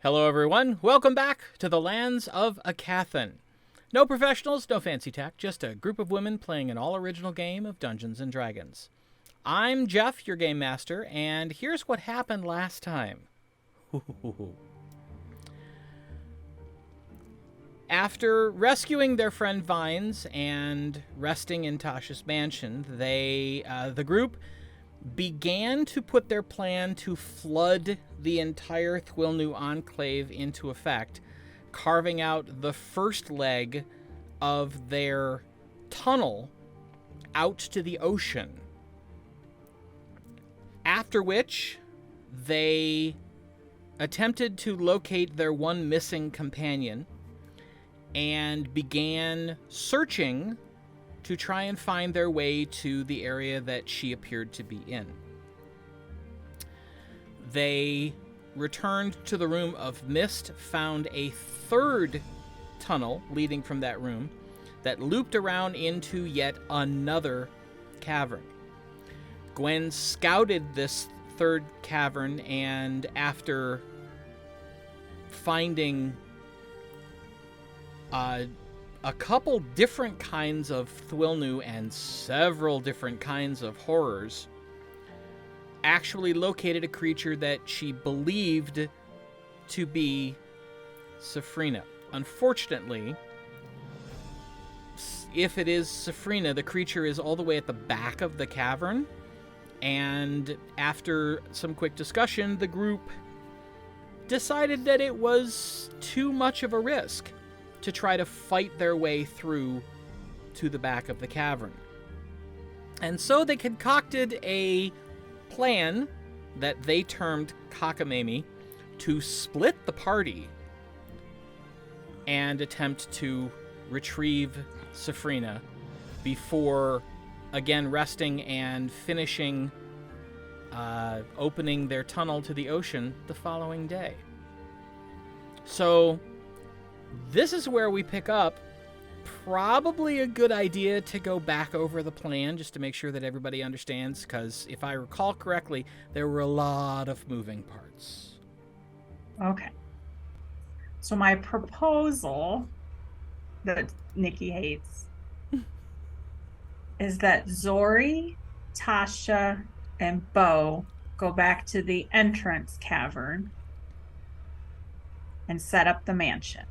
Hello everyone, welcome back to the lands of Aecathan. No professionals, no fancy tech, just a group of women playing an all-original game of Dungeons & Dragons. I'm Jeff, your game master, and here's what happened last time. After rescuing their friend Vines and resting in Tasha's mansion, the group began to put their plan to flood the entire Thwilnu enclave into effect, carving out the first leg of their tunnel out to the ocean. After which, they attempted to locate their one missing companion and began searching to try and find their way to the area that she appeared to be in. They returned to the Room of Mist, found a third tunnel leading from that room that looped around into yet another cavern. Gwen scouted this third cavern, and after finding a couple different kinds of Thwilnu and several different kinds of horrors, actually located a creature that she believed to be Sefryna. Unfortunately, if it is Sefryna, the creature is all the way at the back of the cavern, and after some quick discussion, the group decided that it was too much of a risk to try to fight their way through to the back of the cavern. And so they concocted a plan that they termed cockamamie to split the party and attempt to retrieve Sefryna before again resting and finishing opening their tunnel to the ocean the following day. So this is where we pick up. Probably a good idea to go back over the plan just to make sure that everybody understands, because if I recall correctly, there were a lot of moving parts. Okay. So my proposal that Nikki hates is that Zori, Tasha, and Bo go back to the entrance cavern and set up the mansion.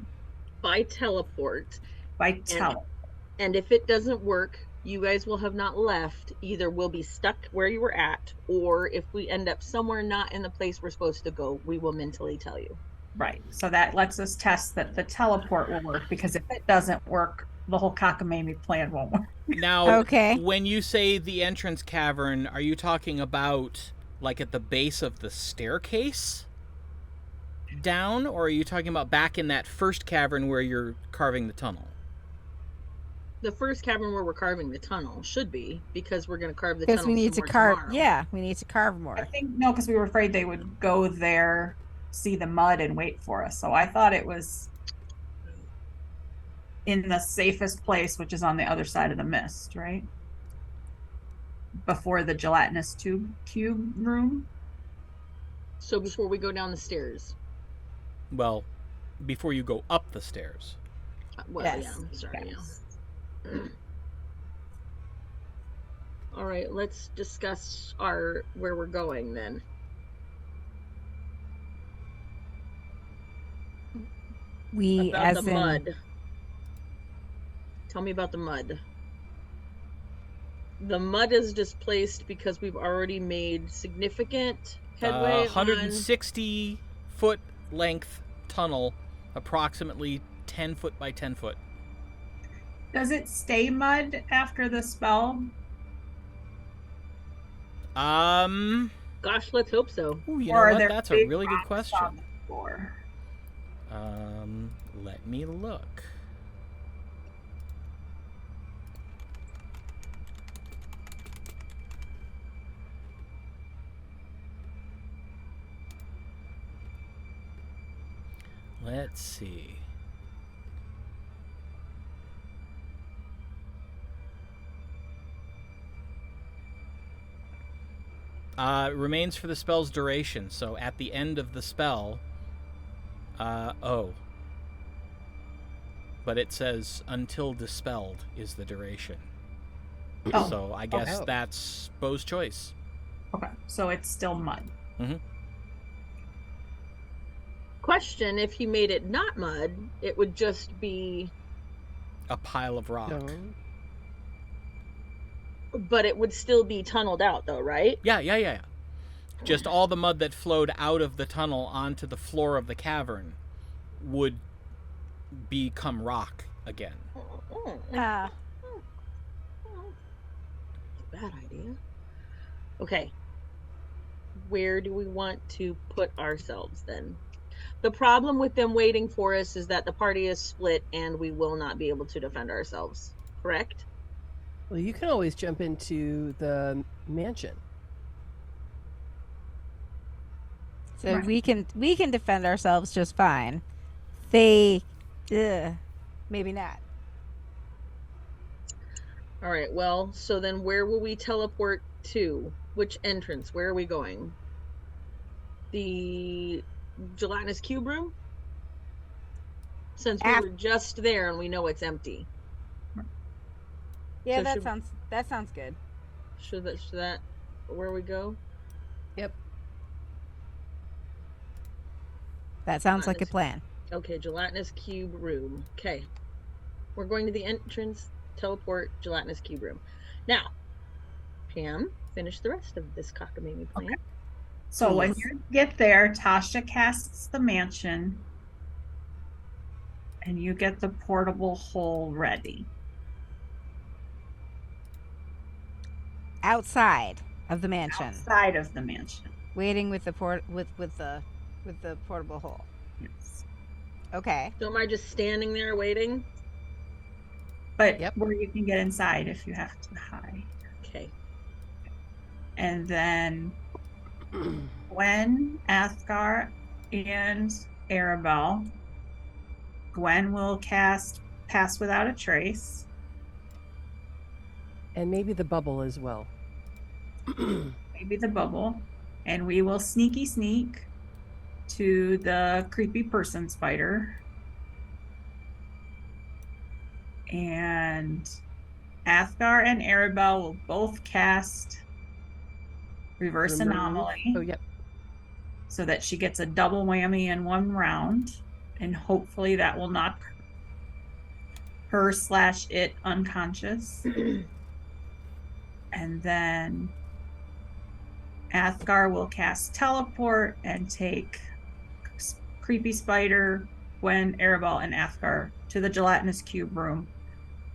By teleport. And if it doesn't work, you guys will have not left. Either we'll be stuck where you were at, or if we end up somewhere not in the place we're supposed to go, we will mentally tell you. Right. So that lets us test that the teleport will work, because if it doesn't work, the whole cockamamie plan won't work. Now, okay, when you say the entrance cavern, are you talking about like at the base of the staircase down, or are you talking about back in that first cavern where you're carving the tunnel? The first cavern where we're carving the tunnel should be, because we're going to carve the tunnel. Because we need to carve. Tomorrow. Yeah, we need to carve more. I think no, because we were afraid they would go there, see the mud, and wait for us. So I thought it was in the safest place, which is on the other side of the mist, right? Before the gelatinous cube room. So before we go down the stairs. Well, before you go up the stairs. Well, yes. Yeah, I'm sorry. Yes. Yeah. All right, let's discuss where we're going then. About the mud. Tell me about the mud. The mud is displaced because we've already made significant headway 160 foot length tunnel, approximately 10 foot by 10 foot. Does it stay mud after the spell? Gosh, let's hope so. Ooh, you know what? That's a really good question. Let me look. Let's see. Remains for the spell's duration. So at the end of the spell, Oh. But it says until dispelled is the duration. Oh. So I guess that's Bo's choice. Okay, so it's still mud. Mm-hmm. Question, if you made it not mud, it would just be... a pile of rock. No. But it would still be tunneled out, though, right? Yeah. Just all the mud that flowed out of the tunnel onto the floor of the cavern would become rock again. Bad idea. Okay. Where do we want to put ourselves then? The problem with them waiting for us is that the party is split and we will not be able to defend ourselves. Correct? Well, you can always jump into the mansion. So we can defend ourselves just fine. They, maybe not. All right. Well, so then where will we teleport to? Which entrance? Where are we going? The gelatinous cube room? Since we were just there and we know it's empty. Yeah, So that sounds good. Should that where we go? Yep. That sounds like a plan. Okay, gelatinous cube room. Okay. We're going to the entrance, teleport, gelatinous cube room. Now, Pam, finish the rest of this cockamamie plan. Okay. So when you get there, Tasha casts the mansion and you get the portable hole ready. Outside of the mansion. Outside of the mansion. Waiting with the portable hole. Yes. Okay. So am I just standing there waiting? But where you can get inside if you have to hide. Okay. And then Gwen, Athgarr, and Aribell. Gwen will cast Pass Without a Trace. And maybe the bubble as well. Maybe the bubble. And we will sneaky sneak to the creepy person spider. And Athgarr and Aribell will both cast Reverse Anomaly. Oh, yep. So that she gets a double whammy in one round. And hopefully that will knock her/it unconscious. And then Athgarr will cast Teleport and take Creepy Spider, Gwen, Aribell, and Athgarr to the gelatinous cube room.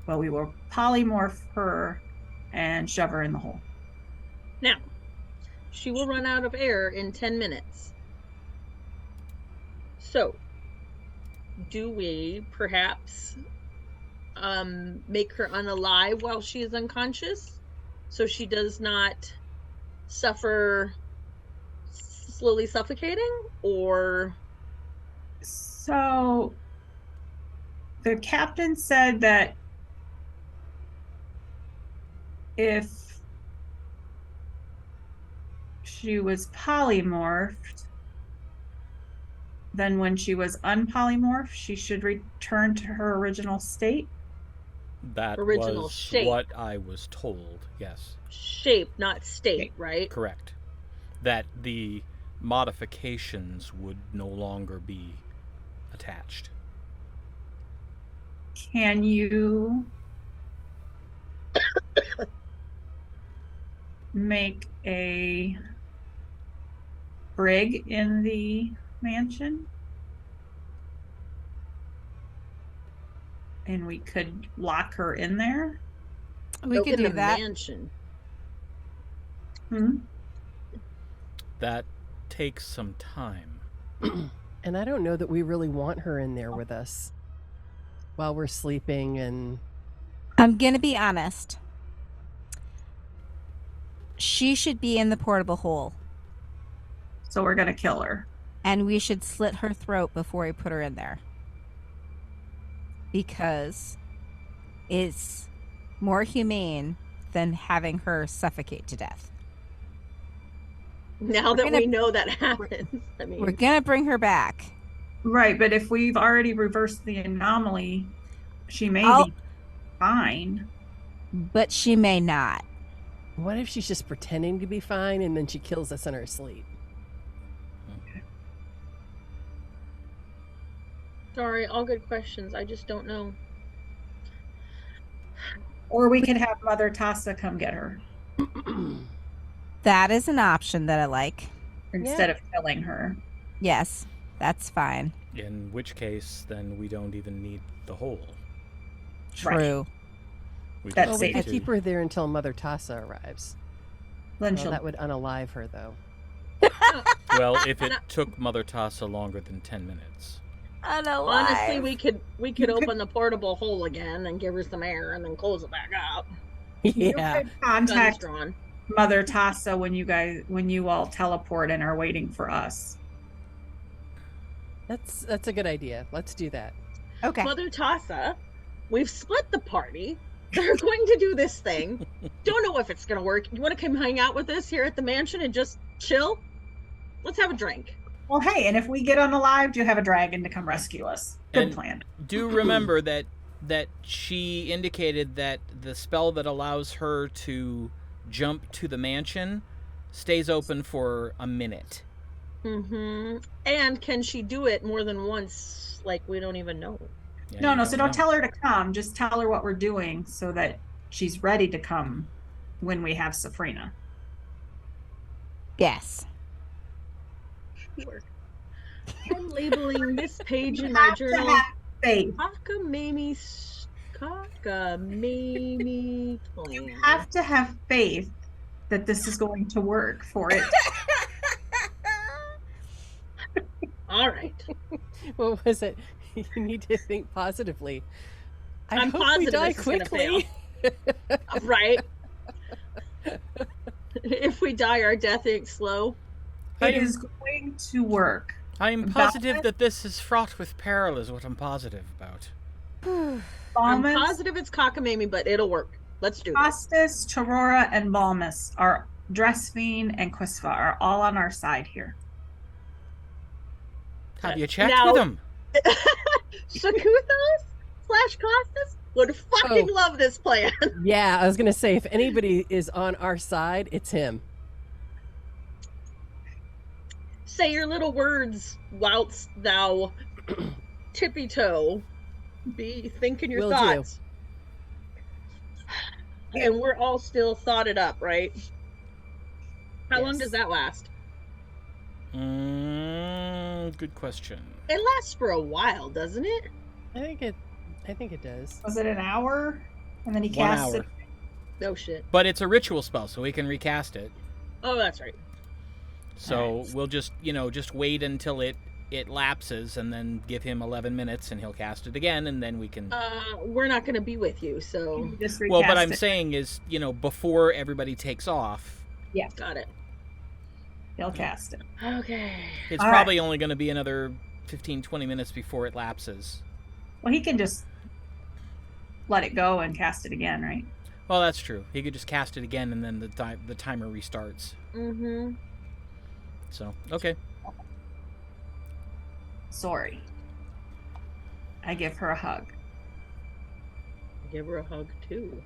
But we will polymorph her and shove her in the hole. Now, she will run out of air in 10 minutes. So, do we perhaps make her unalive while she is unconscious? So she does not suffer slowly suffocating? Or... So, the captain said that if she was polymorphed, then when she was unpolymorphed, she should return to her original state. That original was shape. What I was told, yes. Shape, not state, right? Correct. That the modifications would no longer be attached. Can you make a brig in the mansion? And we could lock her in there? We could do that. Mansion. That takes some time. And I don't know that we really want her in there with us while we're sleeping. And I'm going to be honest. She should be in the portable hole. So we're going to kill her. And we should slit her throat before we put her in there. Because it's more humane than having her suffocate to death. Now that we know that happens. I mean, we're going to bring her back. Right, but if we've already reversed the anomaly, she may be fine. But she may not. What if she's just pretending to be fine and then she kills us in her sleep? Sorry, all good questions. I just don't know. Or we could have Mother Tasha come get her That is an option that I like. instead of killing her. Yes, that's fine. In which case, then we don't even need the hole. True. We That's just We need could to- keep her there until Mother Tasha arrives. Then Well, she'll that would unalive her, though. Well, if it took Mother Tasha longer than 10 minutes. Honestly, we could open the portable hole again and give her some air and then close it back up. You Yeah. could Guns contact drawn. Mother Tasha when you all teleport and are waiting for us. That's a good idea. Let's do that. Okay. Mother Tasha, we've split the party. They're going to do this thing. Don't know if it's going to work. You want to come hang out with us here at the mansion and just chill? Let's have a drink. Well, hey, and if we get unalived, you have a dragon to come rescue us. Good And- plan. Do remember that she indicated that the spell that allows her to jump to the mansion stays open for a minute. Mm-hmm. And can she do it more than once? Like, we don't even know. Yeah, No, you so don't know. tell her to come. Just tell her what we're doing so that she's ready to come when we have Sefryna. Yes. Sure. I'm labeling this page in You my have to journal have faith. Cockamamie plan. You have to have faith that this is going to work for it. All right. What was it? You need to think positively. I'm hope we positive die this is gonna quickly. Right. If we die, our death ain't slow. It is going to work. I'm positive that this is fraught with peril, is what I'm positive about. I'm Balmus, positive it's cockamamie, but it'll work. Let's do this. Costas, Chorora, and Balmus are Dressfiend and Quisva are all on our side here. Have you checked Now- with them? Sakuthos / Costas would fucking love this plan. Yeah, I was going to say, if anybody is on our side, it's him. Say your little words whilst thou tippy toe be thinking your Will do. thoughts. And we're all still thoughted up, right? How long Yes. does that last? Good question. It lasts for a while, doesn't it? I think it does. Was it an hour? And then he 1 cast hour. it. No shit. But it's a ritual spell, so we can recast it. Oh, that's right. So we'll just wait until it lapses and then give him 11 minutes and he'll cast it again and then we can... We're not going to be with you, so Just well, but recast I'm it. saying is, before everybody takes off, got it. He'll cast it. Okay. it's All probably only going to be another 15, 20 minutes before it lapses. Well, he can just let it go and cast it again, right? Well, that's true. He could just cast it again and then the timer restarts. Mm-hmm. So, okay. Sorry. I give her a hug. Give her a hug, too.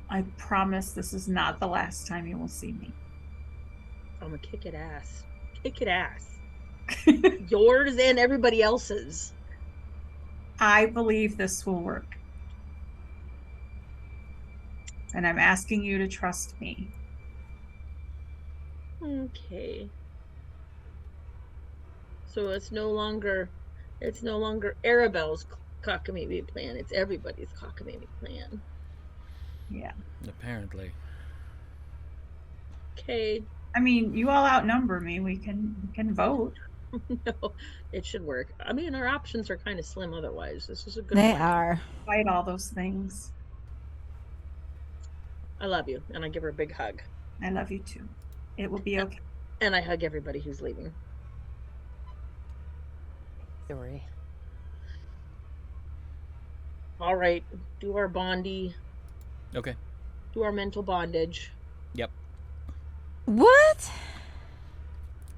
I promise this is not the last time you will see me. I'm gonna kick it ass. Kick it ass. Yours and everybody else's. I believe this will work. And I'm asking you to trust me. Okay. So it's no longer Aribell's cockamamie plan. It's everybody's cockamamie plan. Yeah. Apparently. Okay. I mean, you all outnumber me. We can vote. No, it should work. I mean, our options are kind of slim otherwise. This is a good They plan. are. Fight all those things. I love you, and I give her a big hug. I love you too. It will be okay. And I hug everybody who's leaving. Sorry. All right, do our bondy, Okay. do our mental bondage. Yep. What?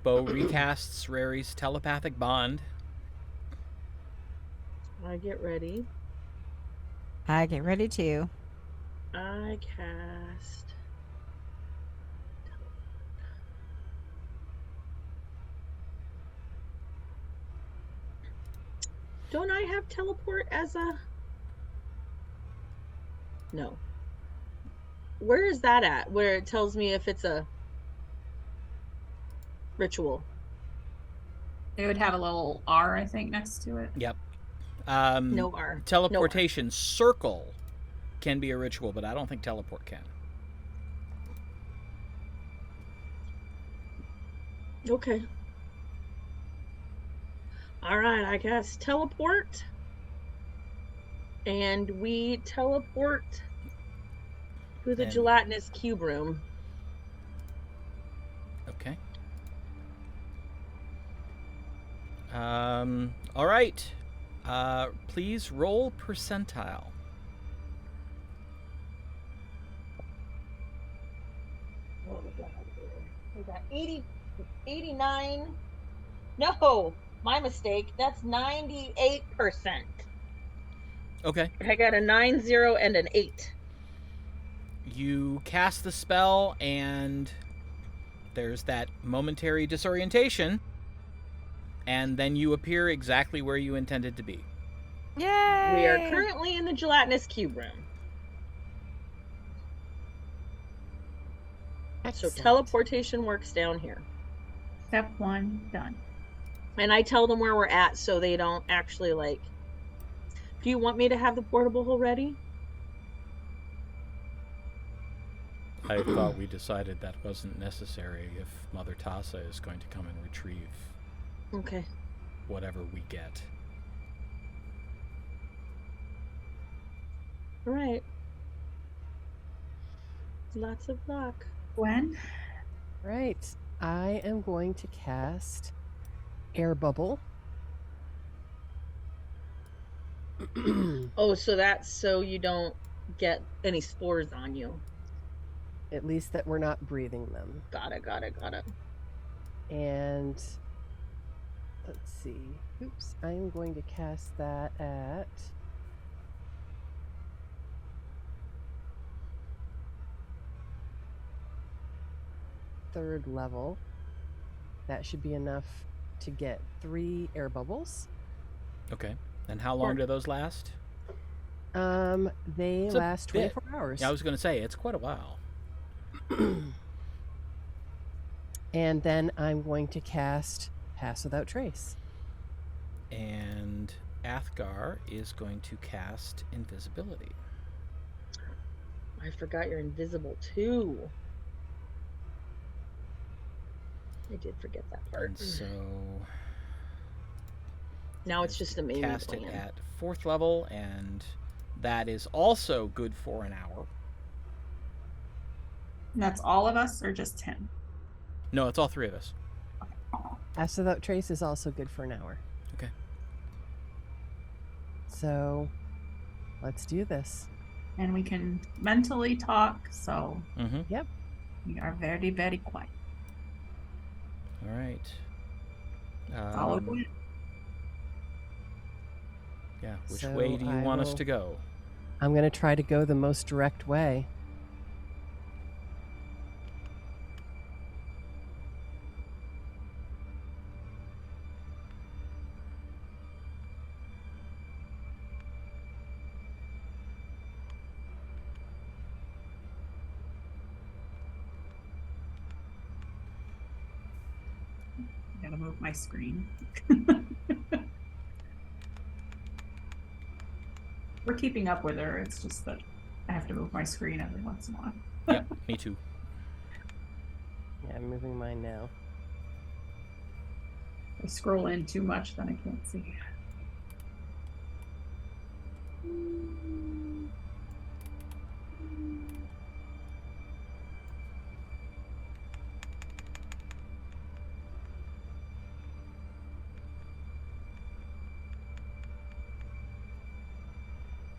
Bo recasts Rary's telepathic bond. I get ready. I get ready too. I cast. Don't I have teleport as a... No. Where is that at? Where it tells me if it's a ritual? It would have a little R, I think, next to it. Yep. No R. Teleportation circle can be a ritual, but I don't think teleport can. Okay. All right, I guess teleport. And we teleport to the gelatinous cube room. Okay. All right. Please roll percentile. What was that? We got 89. No, my mistake. That's 98%. Okay. I got a 9, 0, and an 8. You cast the spell, and there's that momentary disorientation, and then you appear exactly where you intended to be. Yay! We are currently in the gelatinous cube room. Excellent. So teleportation works down here. Step 1, done. And I tell them where we're at so they don't actually, like... Do you want me to have the portable hole ready? I thought we decided that wasn't necessary if Mother Tasha is going to come and retrieve Okay. whatever we get. All right. Lots of luck. Gwen? Right. I am going to cast Air Bubble. Oh, so that's so you don't get any spores on you. At least that we're not breathing them. Got it. And let's see. Oops. I am going to cast that at third level. That should be enough to get 3 air bubbles. Okay. And how long do those last? They last 24 hours. Yeah, I was going to say, it's quite a while. And then I'm going to cast Pass Without Trace. And Athgarr is going to cast Invisibility. I forgot you're invisible too. I did forget that part. And so now it's just a main cast plan. it at 4th level, and that is also good for an hour. And that's all of us or just him? No, it's all 3 of us. Pass Without Trace is also good for an hour. Okay. So let's do this. And we can mentally talk, so Yep. we are very, very quiet. All right. Follow Gwen. Yeah, which So way do you I want us will- to go? I'm going to try to go the most direct way. I gotta move my screen. We're keeping up with her. It's just that I have to move my screen every once in a while. Yeah, me too. Yeah, I'm moving mine now. If I scroll in too much, then I can't see.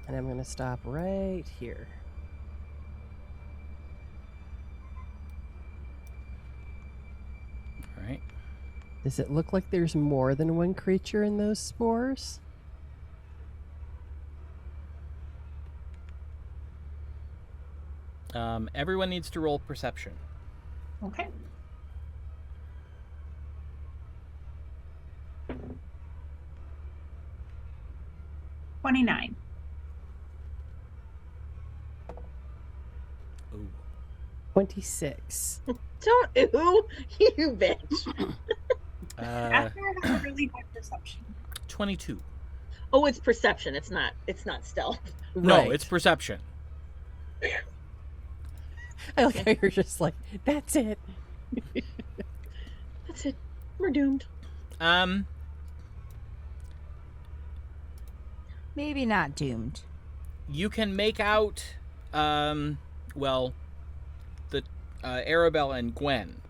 And I'm going to stop right here. All right. Does it look like there's more than one creature in those spores? Everyone needs to roll perception. Okay. $29. Ooh. 26. Don't ooh, you bitch. After I have a really good perception. 22. Oh, it's perception. It's not stealth. No, Right. it's perception. I like how you're just like, that's it. That's it. We're doomed. Maybe not doomed. You can make out, well, the Aribell and Gwen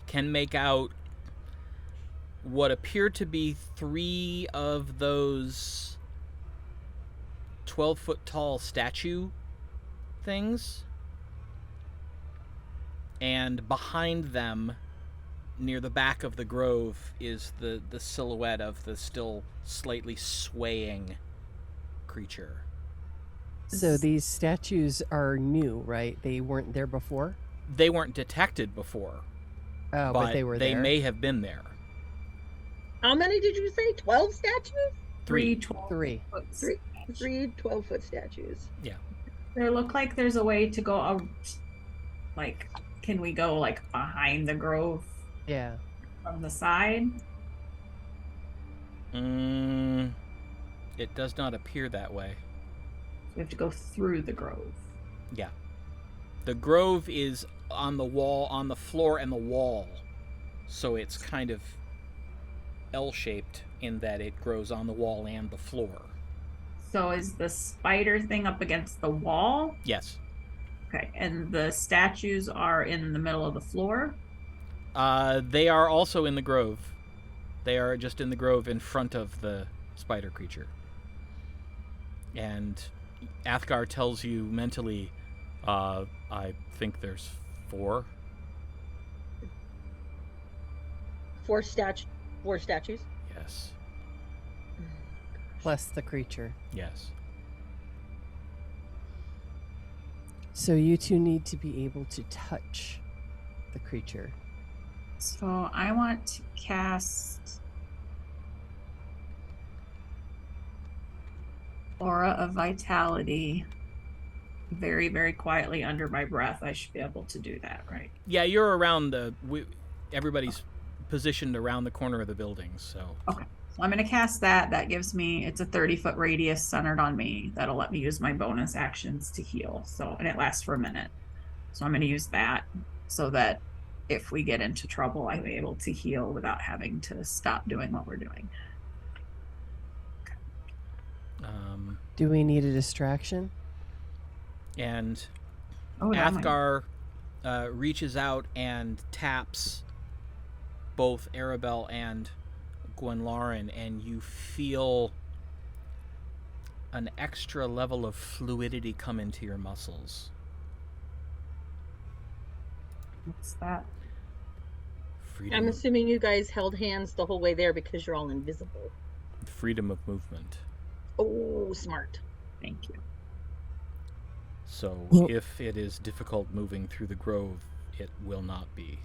can make out what appear to be 3 of those 12-foot tall statue things. And behind them, near the back of the grove, is the silhouette of the still slightly swaying creature. So these statues are new, right? They weren't there before? They weren't detected before. Oh, but they were there. They may have been there. How many did you say? 12 statues? 3. 3. 3 12-foot statues. Yeah. There look like there's a way to go, can we go, behind the grove Yeah. from the side? It does not appear that way. We have to go through the grove. Yeah. The grove is on the wall, on the floor and the wall. So it's kind of L-shaped in that it grows on the wall and the floor. So is the spider thing up against the wall? Yes. Okay, and the statues are in the middle of the floor? They are also in the grove. They are just in the grove in front of the spider creature. And Athgarr tells you mentally, I think there's 4. 4 statues? Yes. Plus the creature. Yes. So you two need to be able to touch the creature. So I want to cast Aura of Vitality very, very quietly under my breath. I should be able to do that, right? Yeah, you're around everybody's positioned around the corner of the building, so. Okay. So I'm going to cast that. That gives me, it's a 30-foot radius centered on me. That'll let me use my bonus actions to heal. So, and it lasts for a minute. So I'm going to use that so that if we get into trouble, I'm able to heal without having to stop doing what we're doing. Do we need a distraction? And that Athgarr reaches out and taps both Aribell and Gwenlaryn, and you feel an extra level of fluidity come into your muscles. What's that? Freedom. I'm assuming you guys held hands the whole way there because you're all invisible. Freedom of movement. Oh, smart. Thank you. So Well- if it is difficult moving through the grove, it will not be.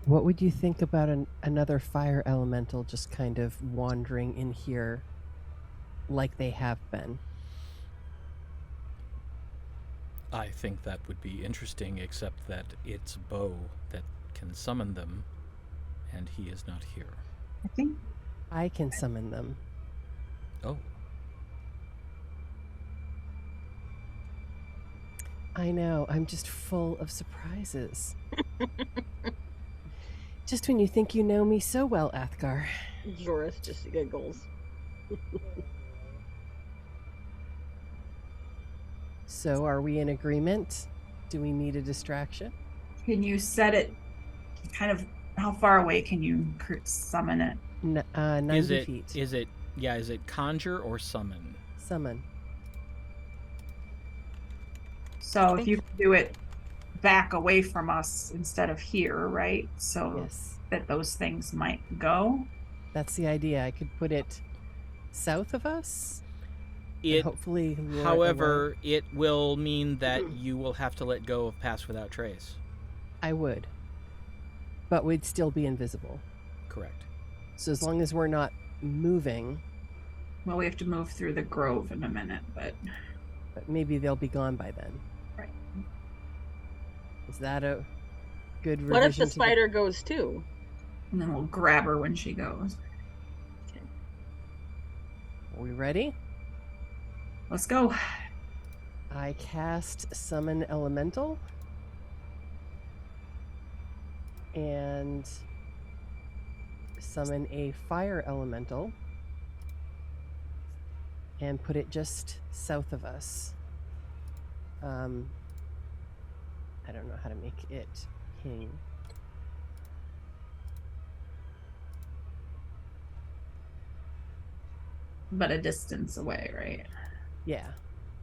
What would you think about another fire elemental just kind of wandering in here like they have been? I think that would be interesting, except that it's Bo that can summon them, and he is not here. I think I can summon them. Oh. I know, I'm just full of surprises. Just when you think you know me so well, Athgarr. Zorith just giggles. So are we in agreement? Do we need a distraction? Can you set it kind of, how far away can you summon it? 90 feet. Is it conjure or summon? Summon. So if you do it back away from us instead of here, right? So Yes. that those things might go. That's the idea. I could put it south of us. And hopefully, lure it however, away. it will mean that you will have to let go of Pass Without Trace. I would, but we'd still be invisible. Correct. So as long as we're not moving, Well, we have to move through the grove in a minute, but maybe they'll be gone by then. right. Is that a good revision? What if the to spider goes too? And then we'll grab her when she goes. Are we ready? Let's go. I cast Summon Elemental. And summon a Fire Elemental. And put it just south of us. I don't know how to make it ping. But a distance away, right? Yeah.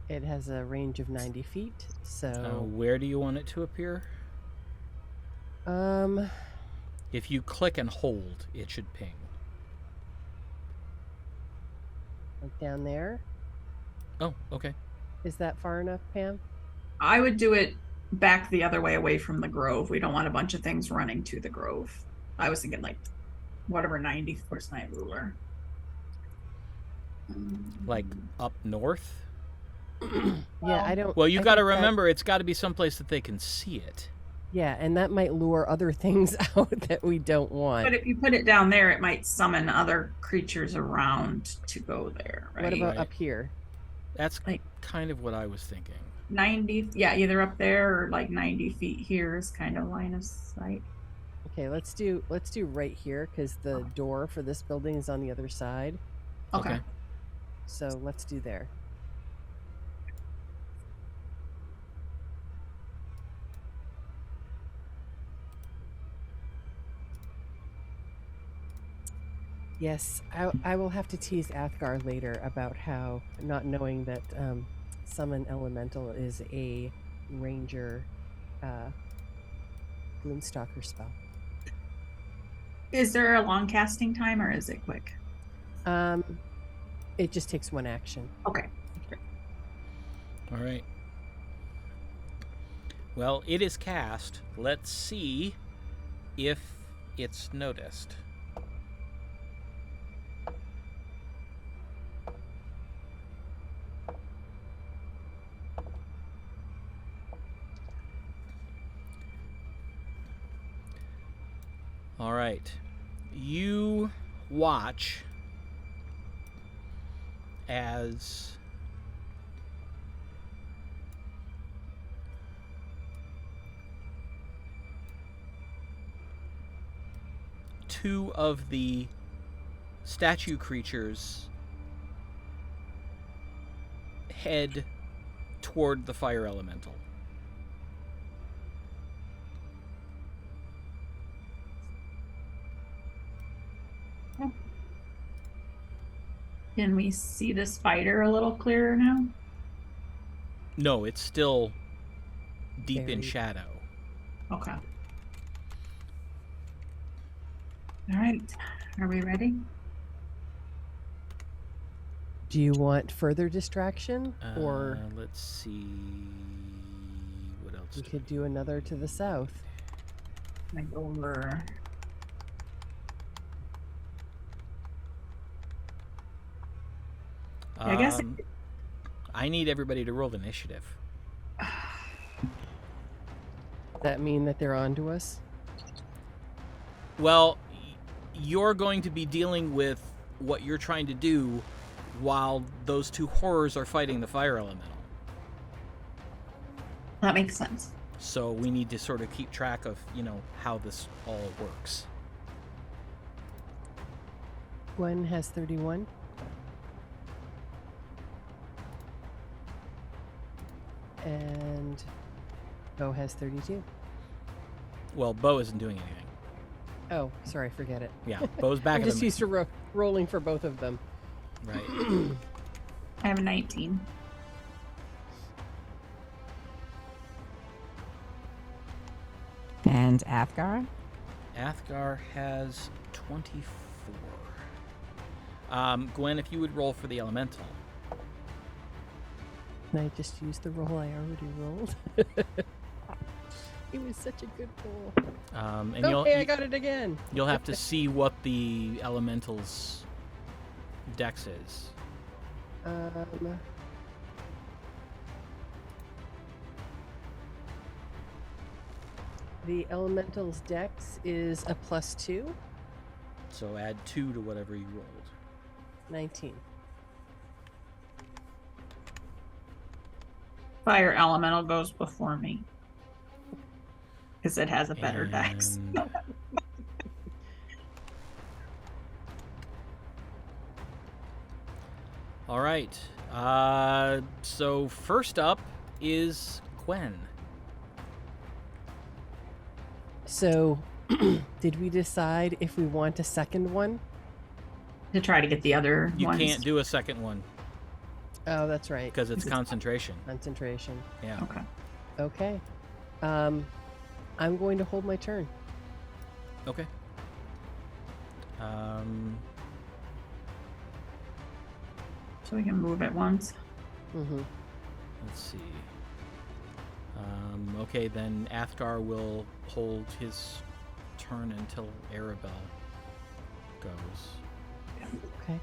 It has a range of 90 feet, so... Where do you want it to appear? If you click and hold, it should ping. Like down there. Oh, okay. Is that far enough, Pam? I would do it back the other way away from the grove. We don't want a bunch of things running to the grove. I was thinking like whatever 90 Force-Night Ruler. Like up north? Yeah, I don't... Well, you I got to think that- remember, it's got to be someplace that they can see it. Yeah, and that might lure other things out that we don't want. But if you put it down there, it might summon other creatures around to go there, right? What about Right. up here? That's Like- kind of what I was thinking. 90, yeah, either up there or like 90 feet here is kind of line of sight. Okay, let's do right here because the door for this building is on the other side. Okay. So let's do there. Yes, I will have to tease Athgarr later about how not knowing that Summon Elemental is a ranger Gloomstalker spell. Is there a long casting time or is it quick? It just takes one action. Okay. All right. Well, it is cast. Let's see if it's noticed. All right. You watch as two of the statue creatures head toward the fire elemental. Can we see the spider a little clearer now? No, it's still deep in Buried. shadow. Okay. All right. Are we ready? Do you want further distraction, or Let's see what else. we do could do another to the south? Like over. I guess I need everybody to roll initiative. Does that mean that they're on to us? Well, you're going to be dealing with what you're trying to do while those two horrors are fighting the fire elemental. that makes sense. So we need to sort of keep track of, how this all works. Gwen has 31. And Bo has 32. Well, Bo isn't doing anything. Oh, sorry, forget it. Yeah, Bo's back I'm at just the used to rolling for both of them. right. I have a 19. And Athgarr? Athgarr has 24. Gwen, if you would roll for the elemental. Can I just use the roll I already rolled? It was such a good roll. And okay, I got it again. You'll have to see what the elemental's dex is. The elemental's dex is a +2. So add 2 to whatever you rolled. 19. Fire elemental goes before me. Because it has a better dex. All right. So first up is Gwen. So, did we decide if we want a second one? To try to get the other You ones. can't do a second one Oh, that's right. because it's concentration. Concentration. Yeah. Okay. Okay. I'm going to hold my turn. Okay. So we can move at once. Mm-hmm. Let's see. Okay, then Athgarr will hold his turn until Aribell goes. Okay.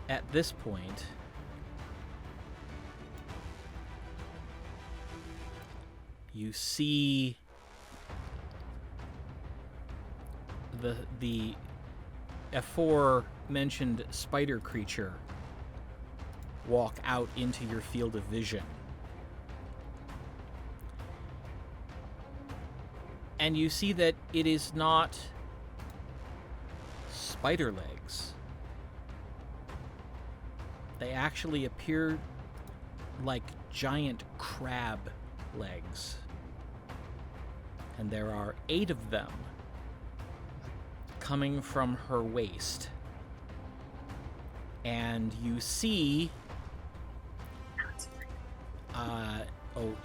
At this point, you see the aforementioned spider creature walk out into your field of vision. And you see that it is not spider legs. They actually appear like giant crab legs. And there are 8 of them coming from her waist. And you see...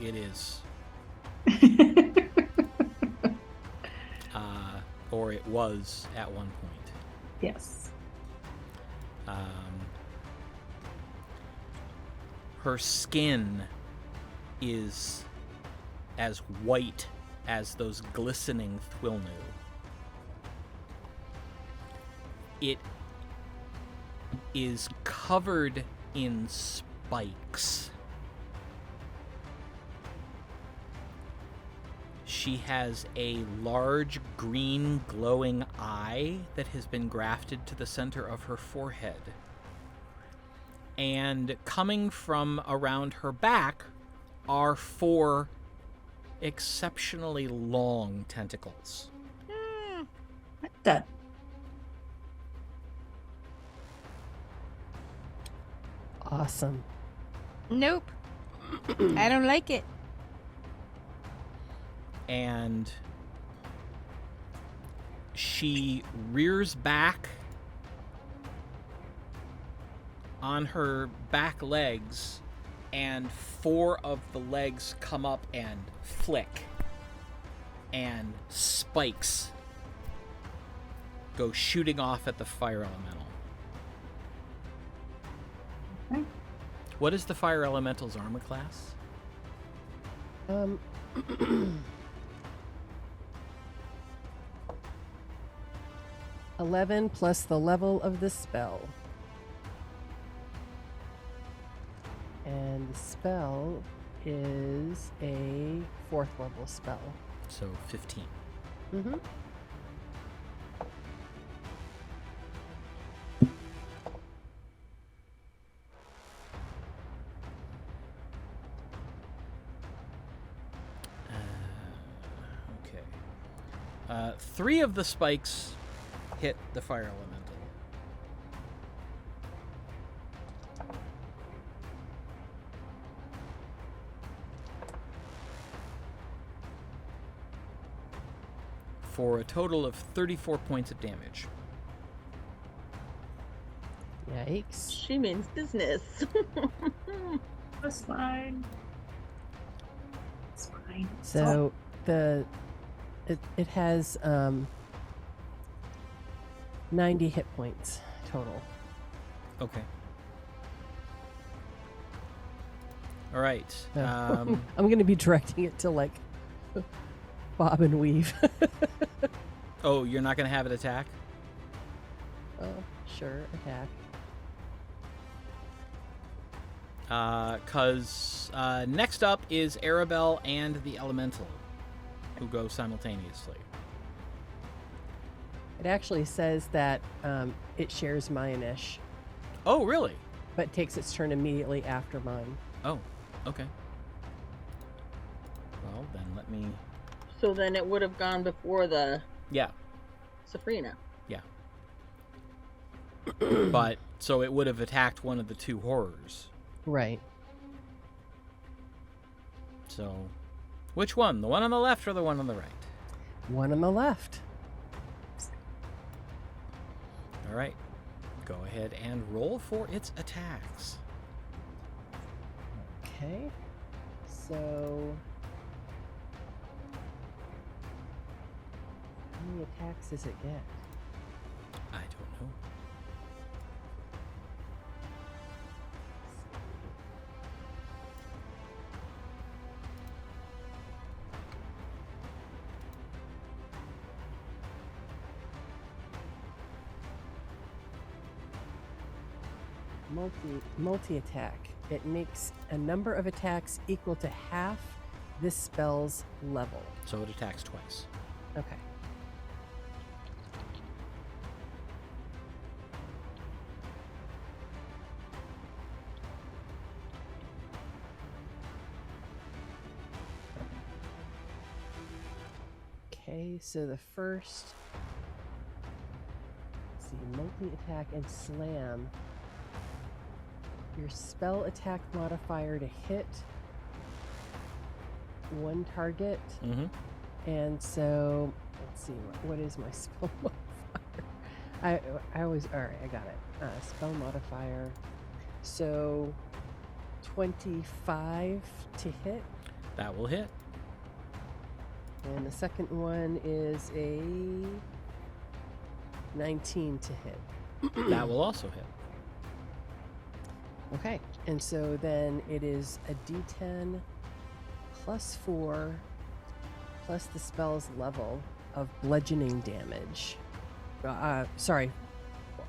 it is. Or it was at one point. Yes. Her skin is as white as those glistening Thwilnu. It is covered in spikes. She has a large green glowing eye that has been grafted to the center of her forehead. And coming from around her back are 4 exceptionally long tentacles. What the? Awesome. Nope. I don't like it. And she rears back on her back legs, and 4 of the legs come up and flick, and spikes go shooting off at the fire elemental. Okay. What is the fire elemental's armor class? 11 plus the level of the spell. And the spell is a 4th level spell. So 15. Mm-hmm. Okay. 3 of the spikes hit the fire elemental. For a total of 34 points of damage. Yikes. She means business. That's fine. It's fine. So it has 90 hit points total. Okay. All right. So, I'm going to be directing it to like bob and weave. Oh, you're not going to have it attack? Oh, sure, attack. Because next up is Aribell and the Elemental, who go simultaneously. It actually says that it shares mine-ish, Oh, really? but takes its turn immediately after mine. Oh, okay. Well, then let me... So then it would have gone before the Yeah, Sefryna. yeah. But, so it would have attacked one of the two horrors. Right. So, which one? The one on the left or the one on the right? One on the left. All right. Go ahead and roll for its attacks. Okay. So... how many attacks does it get? I don't know. Multi-attack. It makes a number of attacks equal to half this spell's level. So it attacks twice. Okay. Okay, so the first... let's see, multi-attack and slam. Your spell attack modifier to hit one target. Mm-hmm. And so, let's see, what is my spell modifier? I always, all right, I got it. Spell modifier. So, 25 to hit. That will hit. And the second one is a 19 to hit. That will also hit. Okay, and so then it is a d10 plus 4 plus the spell's level of bludgeoning damage. Sorry,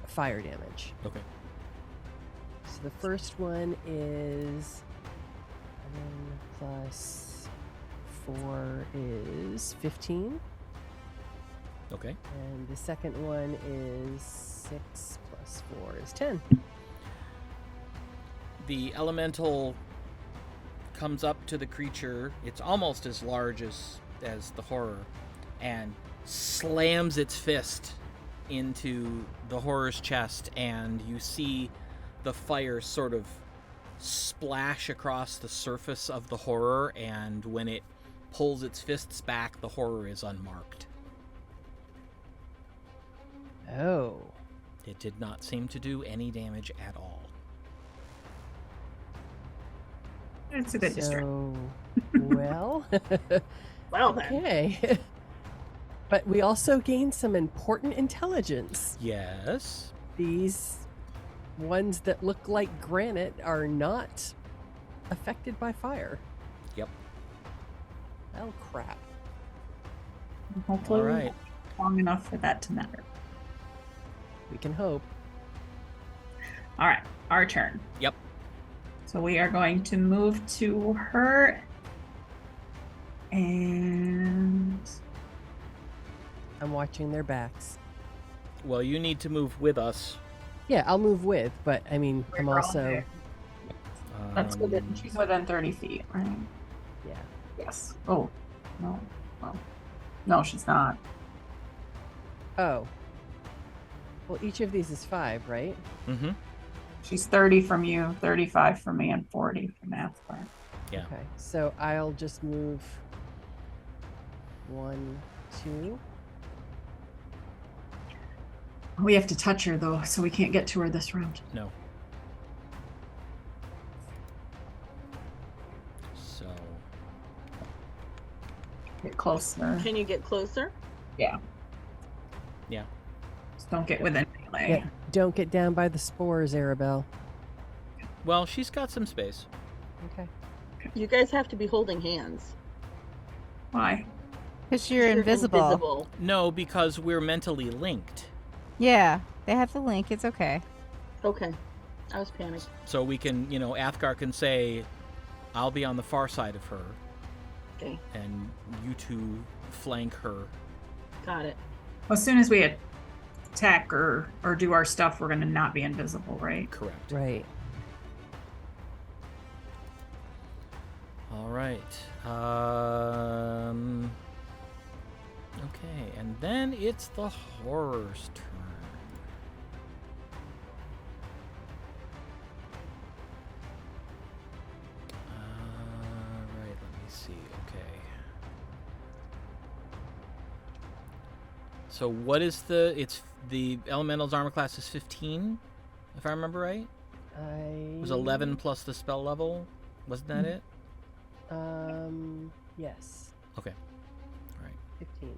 fire damage. Okay. So the first one is 11 plus 4 is 15. Okay. And the second one is 6 plus 4 is 10. The elemental comes up to the creature. It's almost as large as the horror, and slams its fist into the horror's chest, and you see the fire sort of splash across the surface of the horror, and when it pulls its fists back, the horror is unmarked. Oh. It did not seem to do any damage at all. It's a good distraction. Well, Well then. okay. But we also gained some important intelligence. Yes. These ones that look like granite are not affected by fire. Yep. Oh, crap. Hopefully, All right. long enough for that to matter. We can hope. All right, our turn. Yep. So we are going to move to her, and I'm watching their backs. Well, you need to move with us. Yeah, I'll move with, but I mean, I'm We're all also... there. That's within. Um, She's within 30 feet, right? Yeah. Yes. Oh, no. Well, no, she's not. Oh. Well, each of these is 5, right? Mm-hmm. She's 30 from you, 35 from me, and 40 from Athgarr. Yeah. Okay, so I'll just move 1, 2. We have to touch her though, so we can't get to her this round. No. So, Get closer. Can you get closer? Yeah. yeah. Don't get within melee. Yeah, don't get down by the spores, Aribell. Well, she's got some space. Okay. You guys have to be holding hands. Why? Because you're invisible. No, because we're mentally linked. Yeah, they have the link. It's okay. Okay. I was panicked. So we can, Athgarr can say, I'll be on the far side of her. Okay. And you two flank her. Got it. Well, as soon as we attack or do our stuff, we're going to not be invisible, right? Correct. Right. All right. Okay, and then it's the horror's turn. Right, let me see. Okay. So what is it's the Elemental's armor class is 15, if I remember right? It was 11 plus the spell level. Wasn't that it? Yes. Okay. All right. 15.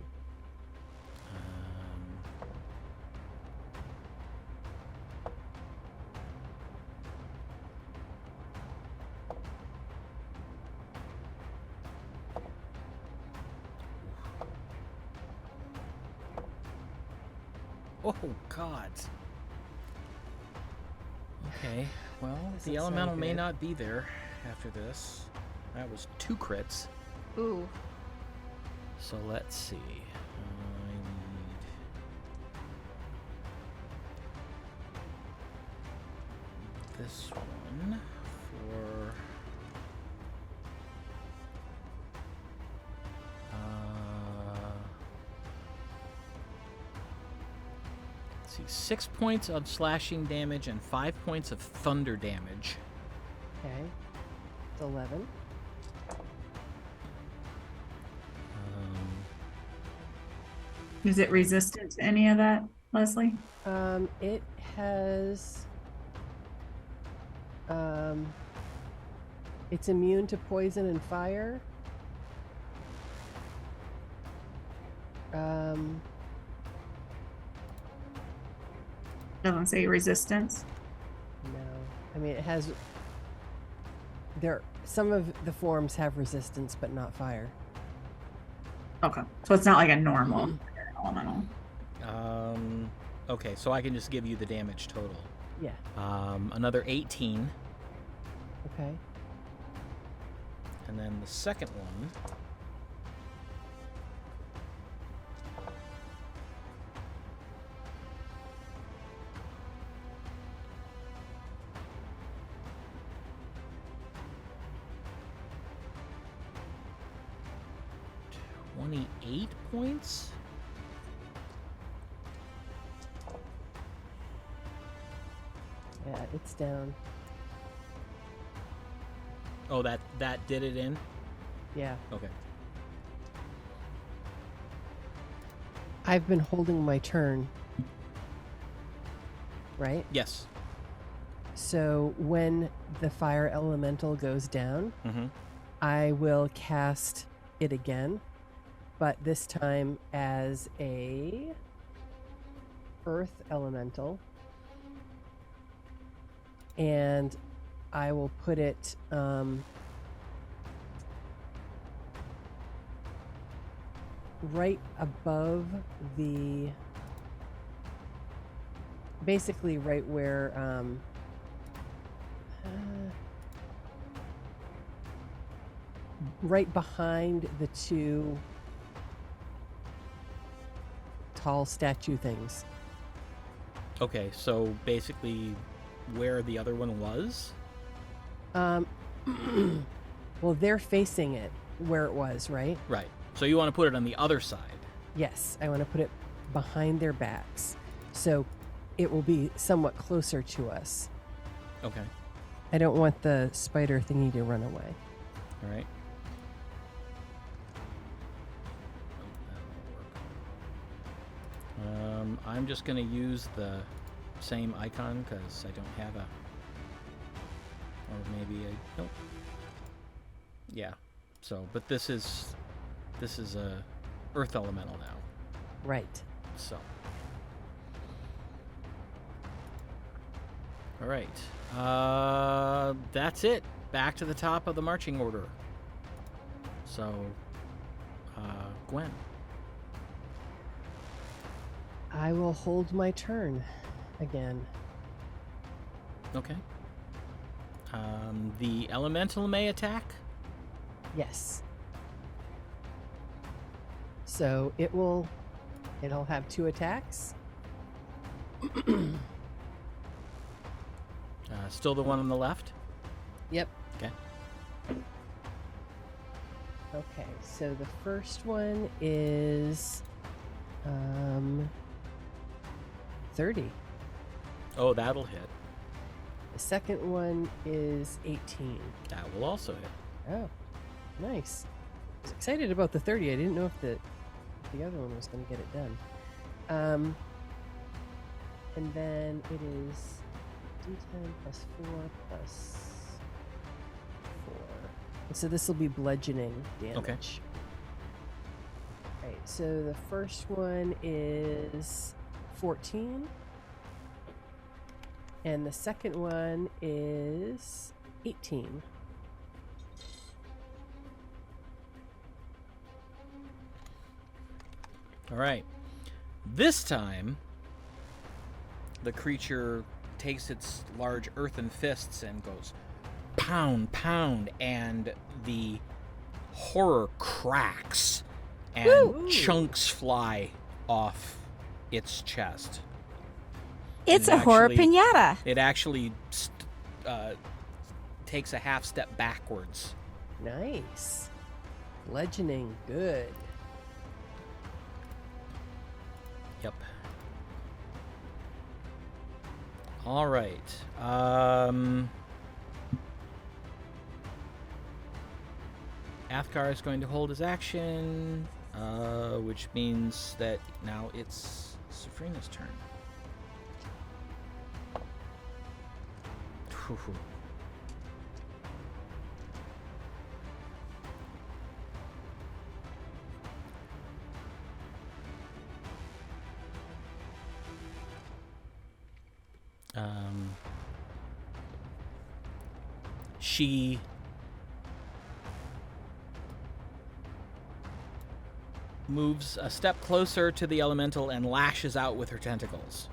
Oh, God. Okay, well, Doesn't the sound elemental may good. not be there after this. That was 2 crits. Ooh. So let's see. I need... this one for... let's see, 6 points of slashing damage and 5 points of thunder damage. Okay. It's 11. Is it resistant to any of that, Lesley? It has. It's immune to poison and fire. Doesn't say resistance. No, I mean it has. Some of the forms have resistance, but not fire. Okay, so it's not like a normal elemental. Okay, so I can just give you the damage total. Yeah. Another 18, Okay. and then the second one. $28 points. Yeah, it's down. Oh, that did it in? Yeah. Okay. I've been holding my turn. Right? Yes. So when the fire elemental goes down, Mm-hmm. I will cast it again, but this time as a earth elemental. And I will put it right above the, basically right where right behind the 2 tall statue things. Okay, so basically where the other one was? Well, they're facing it where it was, right? Right. So you want to put it on the other side. Yes, I want to put it behind their backs. So it will be somewhat closer to us. Okay. I don't want the spider thingy to run away. All right. I'm just going to use the same icon because I don't have a... Or maybe I... Nope. Yeah. So, but this is a Earth Elemental now. Right. So. All right. That's it. Back to the top of the marching order. So, Gwen. I will hold my turn again. Okay. The elemental may attack. Yes. So it'll have 2 attacks. Still the one on the left. Yep. Okay. Okay, so the first one is 30. Oh, that'll hit. The second one is 18. That will also hit. Oh, nice. I was excited about the 30. I didn't know if the other one was going to get it done. And then it is D10 plus 4 plus 4. And so this will be bludgeoning damage. Okay. Right, so the first one is 14. And the second one is 18. All right. This time, the creature takes its large earthen fists and goes pound, pound, and the horror cracks and Woo! chunks fly off its chest. It's And a horror actually- pinata. It actually takes a half step backwards. Nice. Bludgeoning, good. Yep. All right. Athgarr is going to hold his action, which means that now it's Sefryna's turn. Whew. She moves a step closer to the elemental and lashes out with her tentacles.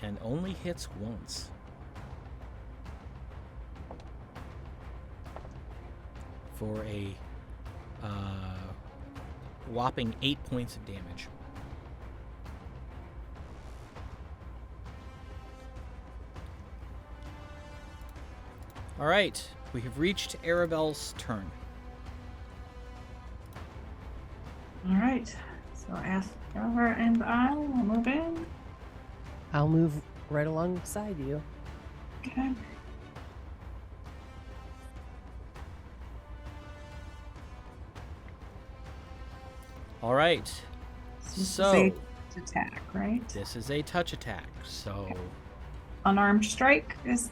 And only hits once. For a whopping 8 points of damage. All right, we have reached Aribell's turn. All right. So Athgarr and I will move in. I'll move right alongside you. Okay. All right, so Safe attack, right? this is a touch attack. So Unarmed strike is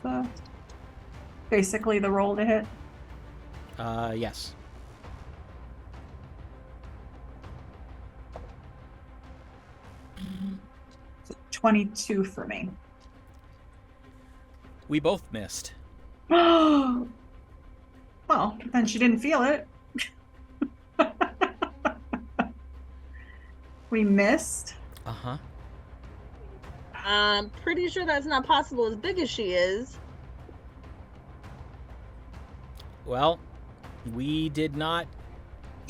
basically the roll to hit. yes. So 22 for me. We both missed. Well, then she didn't feel it. We missed. Uh-huh. I'm pretty sure that's not possible as big as she is. Well, we did not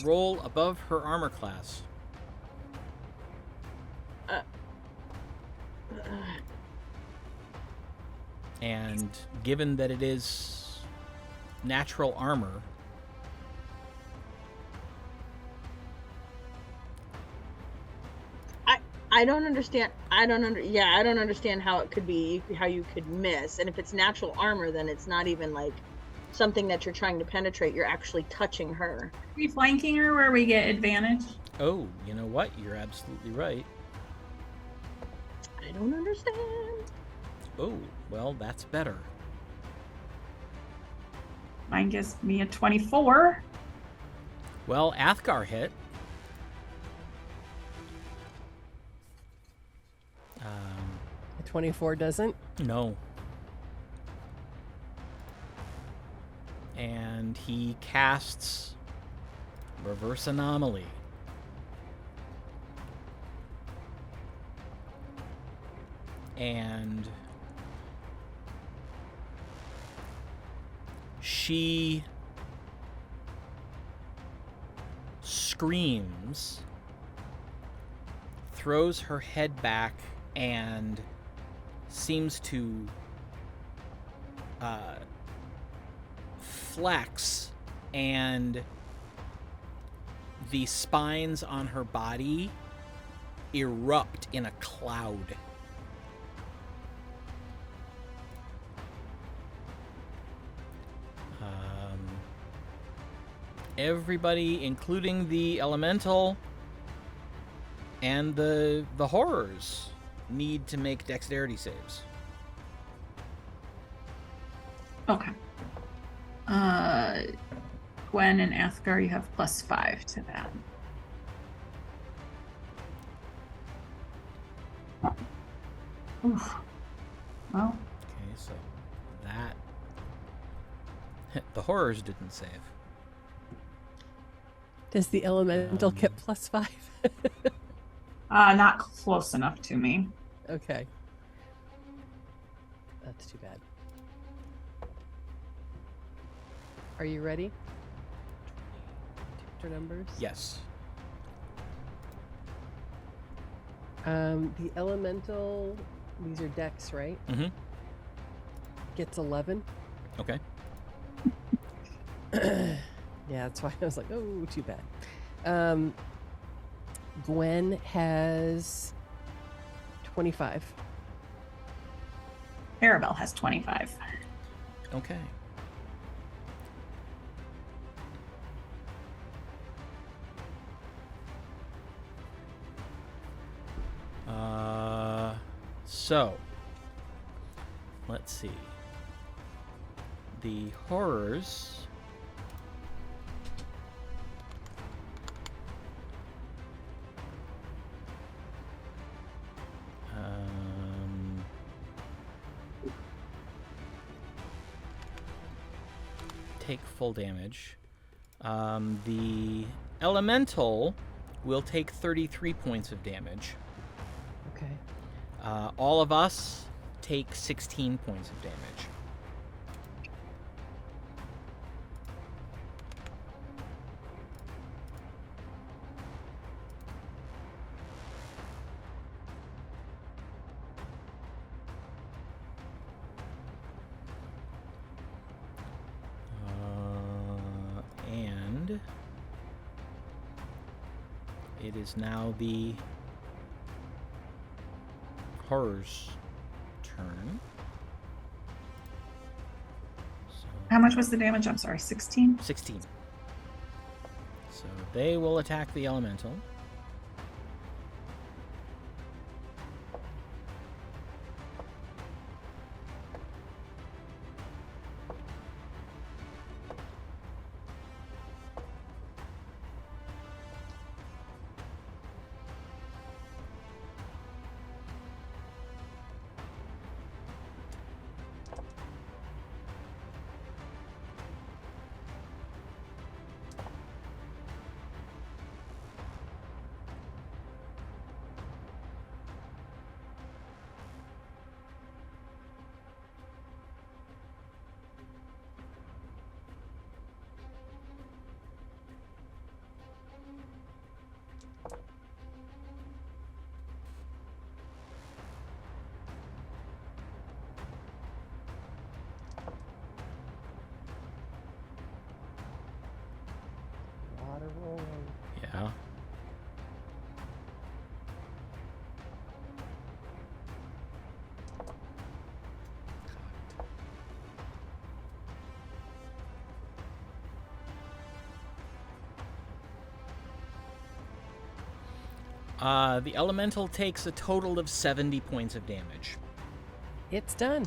roll above her armor class. And given that it is natural armor, I don't understand. I don't understand how it could be, how you could miss. And if it's natural armor, then it's not even like something that you're trying to penetrate. You're actually touching her. Are we flanking her where we get advantage? oh, you know what? You're absolutely right. I don't understand. Oh, well, that's better. Mine gives me a 24. Well, Athgarr hit. A 24 doesn't? No. And he casts Reverse Anomaly. And she screams, throws her head back, and seems to flex, and the spines on her body erupt in a cloud. Everybody, including the elemental and the horrors, need to make dexterity saves. Okay. Gwen and Athgarr, you have +5 to that. Oof. Well. Okay, so that the horrors didn't save. Does the elemental get +5? Not close enough to me. Okay. That's too bad. Are you ready? Your numbers? Yes. The elemental, these are dex, right? Mm-hmm. Gets 11. Okay. Yeah, that's why I was like, oh, too bad. Gwen has 25. Aribell has 25. Okay. So, let's see. The horrors take full damage. The elemental will take 33 points of damage. Okay. All of us take 16 points of damage. And it is now the horror's turn. So How much was the damage? I'm sorry, 16? 16. So they will attack the elemental. Water rolling. Yeah. The elemental takes a total of 70 points of damage. It's done.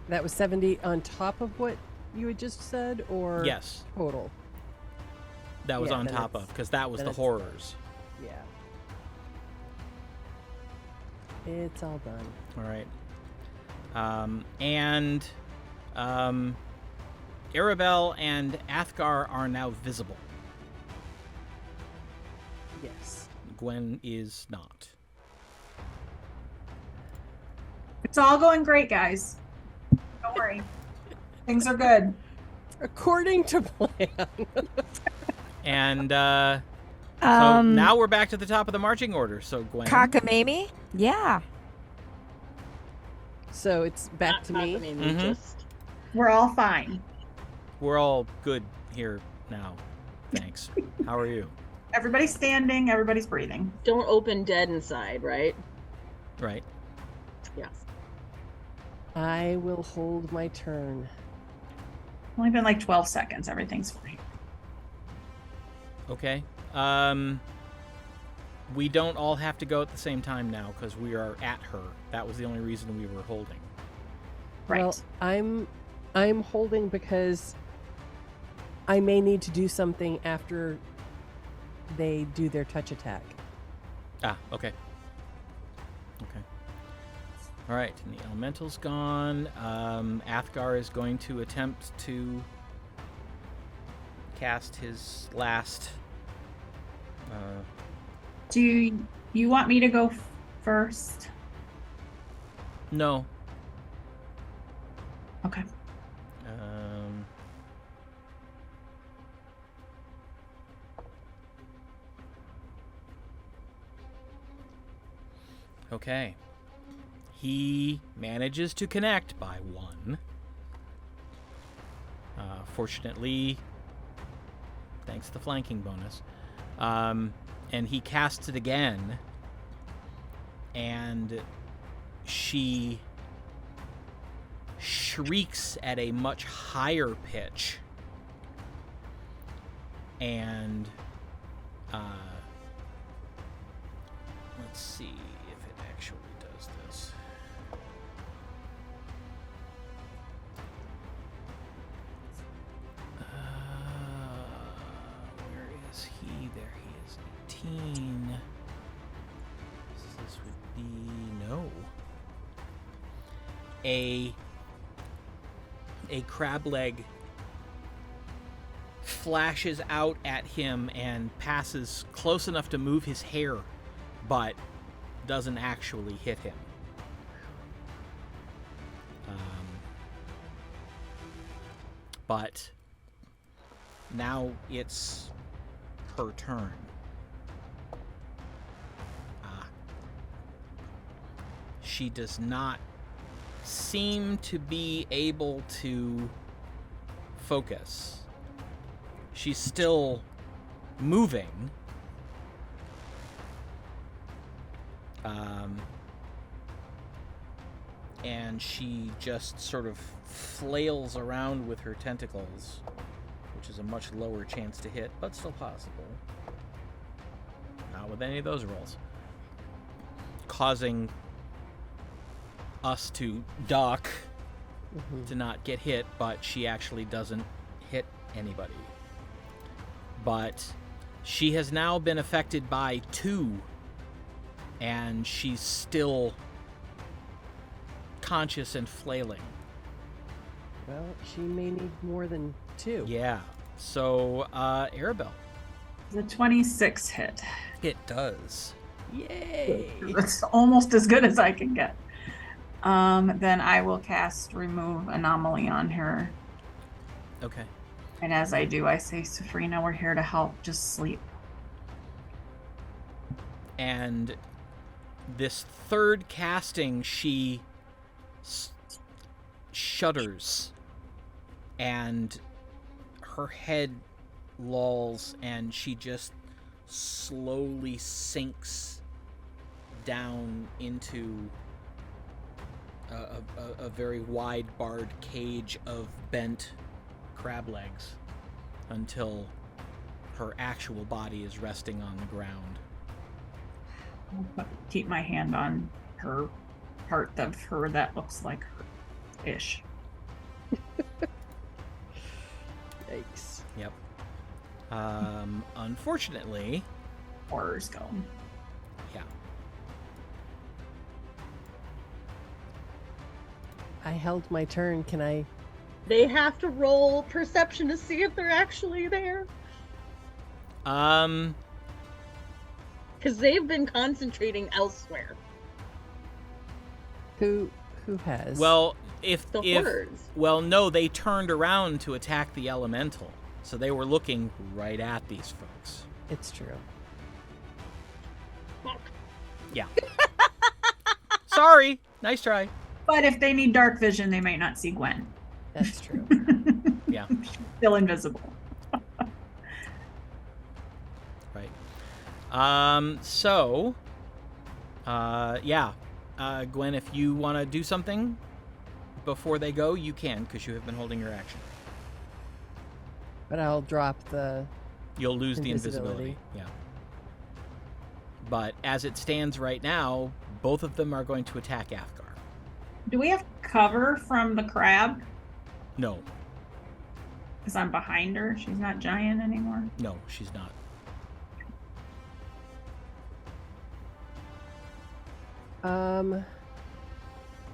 That was 70 on top of what you had just said, or Yes. total? That was Yeah, on then top of, because that was then the it's- horrors. Yeah. It's all done. All right. Aribell and Athgarr are now visible. Yes. Gwen is not. It's all going great, guys. Don't worry. Things are good. According to plan. And so now we're back to the top of the marching order. So Gwen. Cockamamie? Yeah. So it's back Not to me. cockamamie, Mhm. just We're all fine. We're all good here now. Thanks. How are you? Everybody's standing, everybody's breathing. don't open dead inside, right? Right. Yes. I will hold my turn. Only been like 12 seconds. Everything's fine. Okay. We don't all have to go at the same time now because we are at her. That was the only reason we were holding. Right. Well, I'm holding because I may need to do something after they do their touch attack. Ah, okay. Okay. All right, and the elemental's gone. Athgarr is going to attempt to cast his last. Do you want me to go first? No. Okay. Okay. He manages to connect by 1. Fortunately, thanks to the flanking bonus. And he casts it again. And she shrieks at a much higher pitch. And let's see if it actually does this. Where is he? There he is. 18. This would be no. A crab leg flashes out at him and passes close enough to move his hair, but doesn't actually hit him. But now it's her turn. She does not seem to be able to focus. She's still moving. And she just sort of flails around with her tentacles, which is a much lower chance to hit, but still possible. Not with any of those rolls. Causing us to duck to not get hit, but she actually doesn't hit anybody. But she has now been affected by 2, and she's still conscious and flailing. Well, she may need more than 2. Yeah. So, Aribell. The 26 hit. It does. Yay! That's almost as good as I can get. Then I will cast Remove Anomaly on her. Okay. And as I do, I say, Sefryna, we're here to help. Just sleep. And this third casting, she shudders, and her head lolls, and she just slowly sinks down into a very wide barred cage of bent crab legs until her actual body is resting on the ground. I'll keep my hand on her part of her that looks like her-ish. Yikes. Yep. Unfortunately, Horrors go. yeah. I held my turn. Can I? They have to roll perception to see if they're actually there. Because they've been concentrating elsewhere. Who has? Well, Horrors. well, no, they turned around to attack the elemental, so they were looking right at these folks. It's true. Fuck. Yeah. Sorry. Nice try. But if they need dark vision, they might not see Gwen. That's true. Yeah. Still invisible. Right. Yeah. Gwen, if you want to do something before they go, you can, because you have been holding your action. But I'll drop the. You'll lose the invisibility. Yeah. But as it stands right now, both of them are going to attack Athgarr. Do we have cover from the crab? No. Because I'm behind her. She's not giant anymore. No, she's not.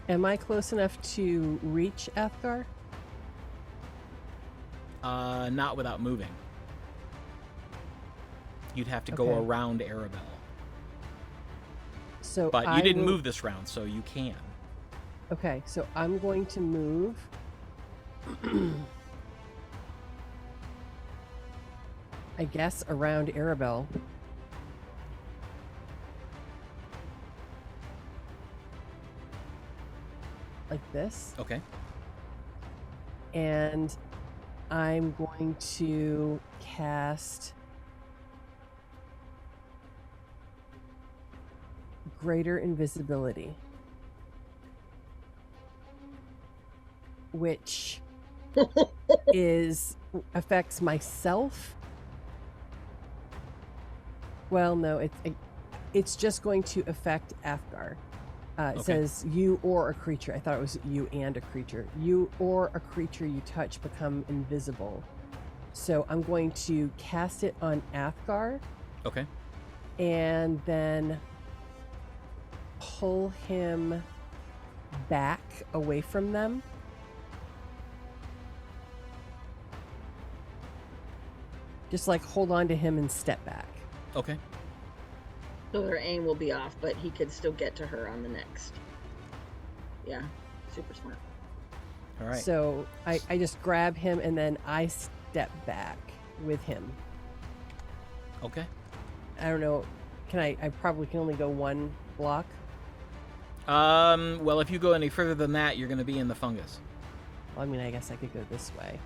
Am I close enough to reach Athgarr? Not without moving. You'd have to go Okay. around Aribell. So But I you didn't will- move this round, so you can. Okay, so I'm going to move. I guess around Aribell. Like this. Okay. And I'm going to cast Greater Invisibility, which affects myself. Well, no, it's just going to affect Athgarr. It Okay. says you or a creature. I thought it was you and a creature. You or a creature you touch become invisible. So I'm going to cast it on Athgarr Okay. and then pull him back away from them. Just like hold on to him and step back. Okay. So their aim will be off, but he could still get to her on the next. Yeah, super smart. All right. So I just grab him and then I step back with him. Okay. I don't know. I probably can only go one block. Well, if you go any further than that, you're going to be in the fungus. Well, I mean, I guess I could go this way.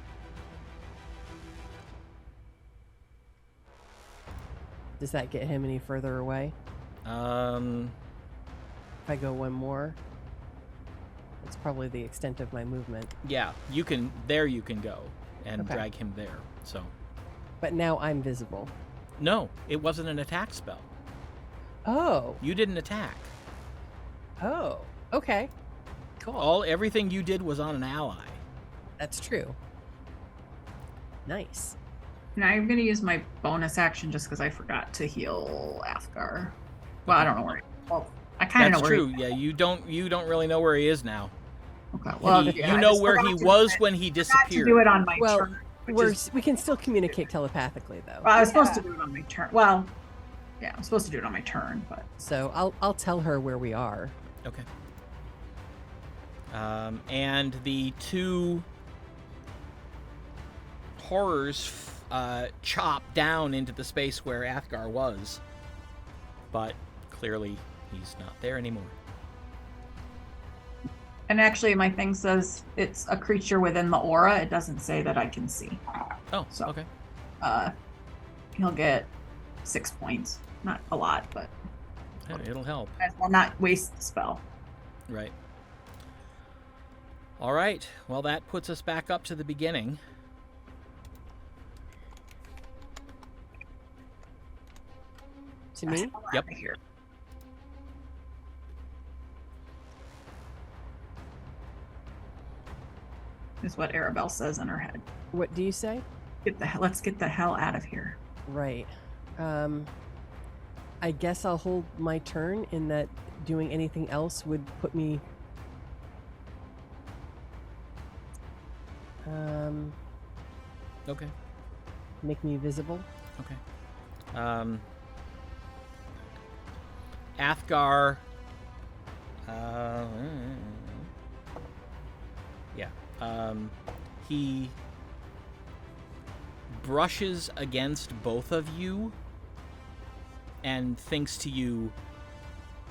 Does that get him any further away? If I go one more, it's probably the extent of my movement. Yeah, you can go and Okay. drag him there. So, But now I'm visible. no, it wasn't an attack spell. Oh. You didn't attack. Oh. Okay. Cool. Everything you did was on an ally. That's true. Nice. Now I'm going to use my bonus action just because I forgot to heal Athgarr. Well, I don't know where. Well, I kind of know That's where. true. Yeah, you don't really know where he is now. Okay. Well, You know where he was when he To disappeared. do it on my Well, turn. which is- we can still communicate telepathically, though. Well, I was supposed to do it on my turn. Well, yeah, I'm supposed to do it on my turn, but So I'll tell her where we are. Okay. And the two horrors chop down into the space where Athgarr was, but clearly he's not there anymore. and actually my thing says it's a creature within the aura. It doesn't say that I can see. Oh, So- okay. He'll get 6 points. Not a lot, but It'll help. I will not waste the spell. Right. All right. Well, that puts us back up to the beginning. To me? Yep. Here. Is what Aribell says in her head. What do you say? Let's get the hell out of here. Right. I guess I'll hold my turn in that doing anything else would put me... Okay. Make me visible. Okay. Athgarr. Yeah. He brushes against both of you and thinks to you,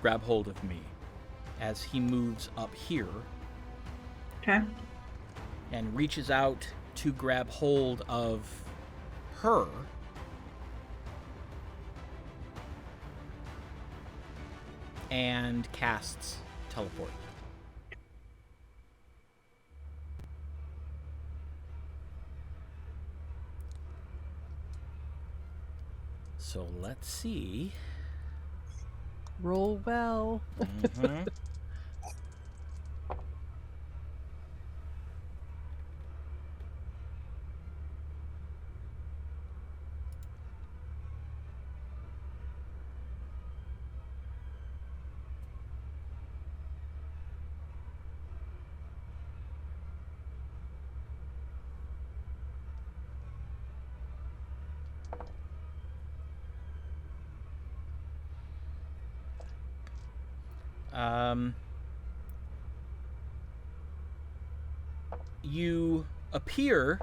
grab hold of me, as he moves up here. Okay. And reaches out to grab hold of her. And casts teleport. So let's see. Roll well. Mm-hmm. You appear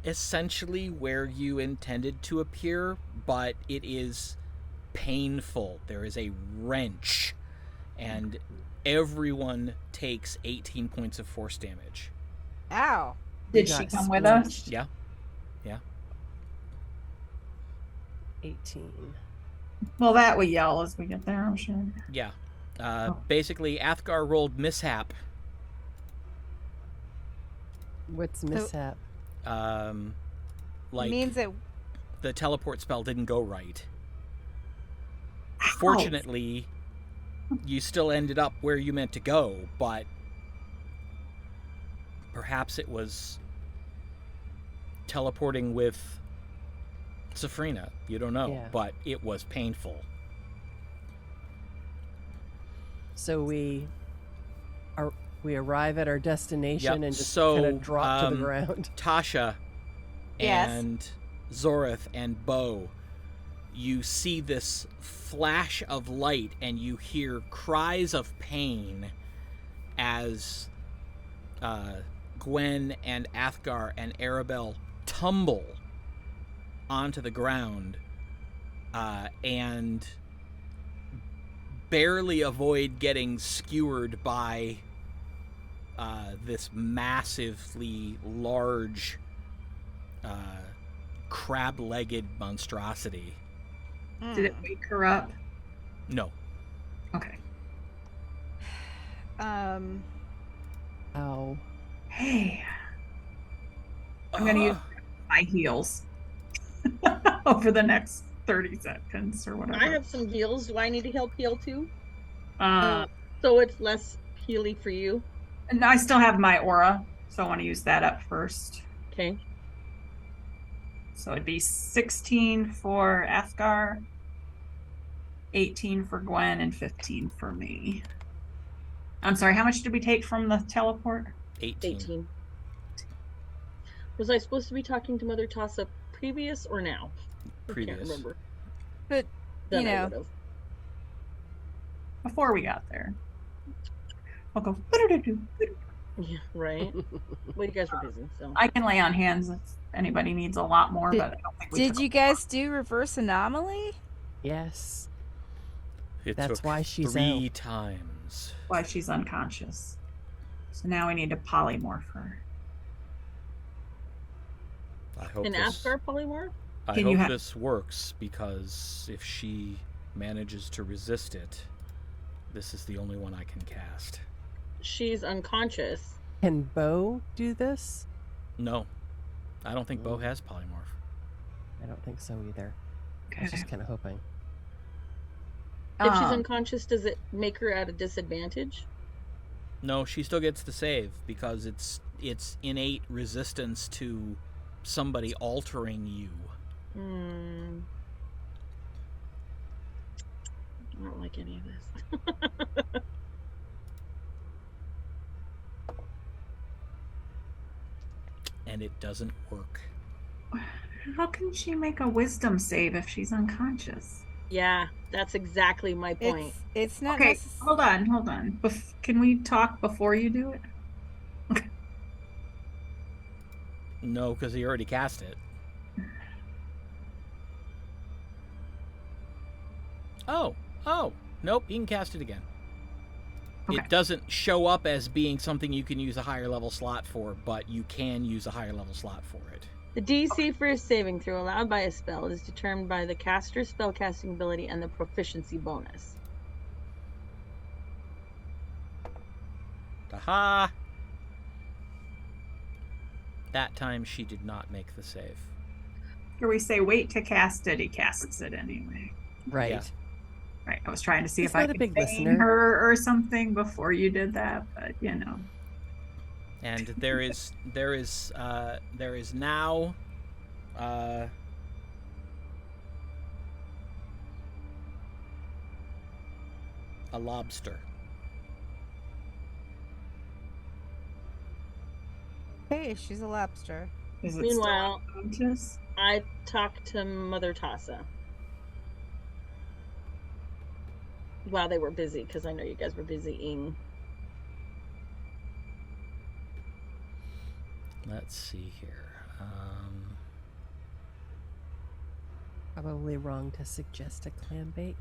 essentially where you intended to appear, but it is painful. There is a wrench, and everyone takes 18 points of force damage. Ow. Did she come with us? Yeah. Yeah. 18. Well, that we yell as we get there, I'm sure. Yeah. Basically, Athgarr rolled mishap. What's mishap? Like means that the teleport spell didn't go right. Fortunately, you still ended up where you meant to go, but perhaps it was teleporting with Sefryna. You don't know, but it was painful. So we arrive at our destination and just kind of drop to the ground. Tasha Yes. and Zorith and Bo, you see this flash of light and you hear cries of pain as Gwen and Athgarr and Aribell tumble onto the ground and barely avoid getting skewered by this massively large crab-legged monstrosity. Did it wake her up? No. Okay. Ow. Hey. I'm going to use my heels over the next 30 seconds or whatever. I have some heals. Do I need to help heal too? So it's less healy for you? And I still have my aura, so I want to use that up first. Okay. So it'd be 16 for Athgarr, 18 for Gwen, and 15 for me. I'm sorry, how much did we take from the teleport? 18. Was I supposed to be talking to Mother Tasha previous or now? Previous. I can't remember. But, Then you I know. would've. Before we got there. I'll go. Yeah, right. Well, you guys were busy, so. I can lay on hands if anybody needs a lot more, but I don't think we Did took you guys do reverse anomaly? Yes. It That's took why she's 3 out. times. why she's unconscious. So now we need to polymorph her. I hope And Athgarr polymorph? I Can you hope this works, because if she manages to resist it, this is the only one I can cast. She's unconscious. Can Bo do this? No. I don't think Bo has polymorph. I don't think so either. I Okay. was just kind of hoping. If she's unconscious, does it make her at a disadvantage? No, she still gets to save because it's innate resistance to somebody altering you. I don't like any of this. And it doesn't work. How can she make a wisdom save if she's unconscious? Yeah, that's exactly my point. It's not okay. Hold on. Can we talk before you do it? Okay. No, because he already cast it. Oh, nope, you can cast it again. Okay. It doesn't show up as being something you can use a higher level slot for, but you can use a higher level slot for it. The DC for a saving throw allowed by a spell is determined by the caster's spellcasting ability and the proficiency bonus. Aha! That time she did not make the save. Or we say wait to cast it, he casts it anyway. Right. Yeah. Right. I was trying to see He's if I not a could big feign listener. her or something before you did that, but you know. And there is now a lobster. Hey, she's a lobster. Is it Meanwhile, still unconscious? I talked to Mother Tasha while they were busy, because I know you guys were busying. Let's see here. Probably wrong to suggest a clam bake.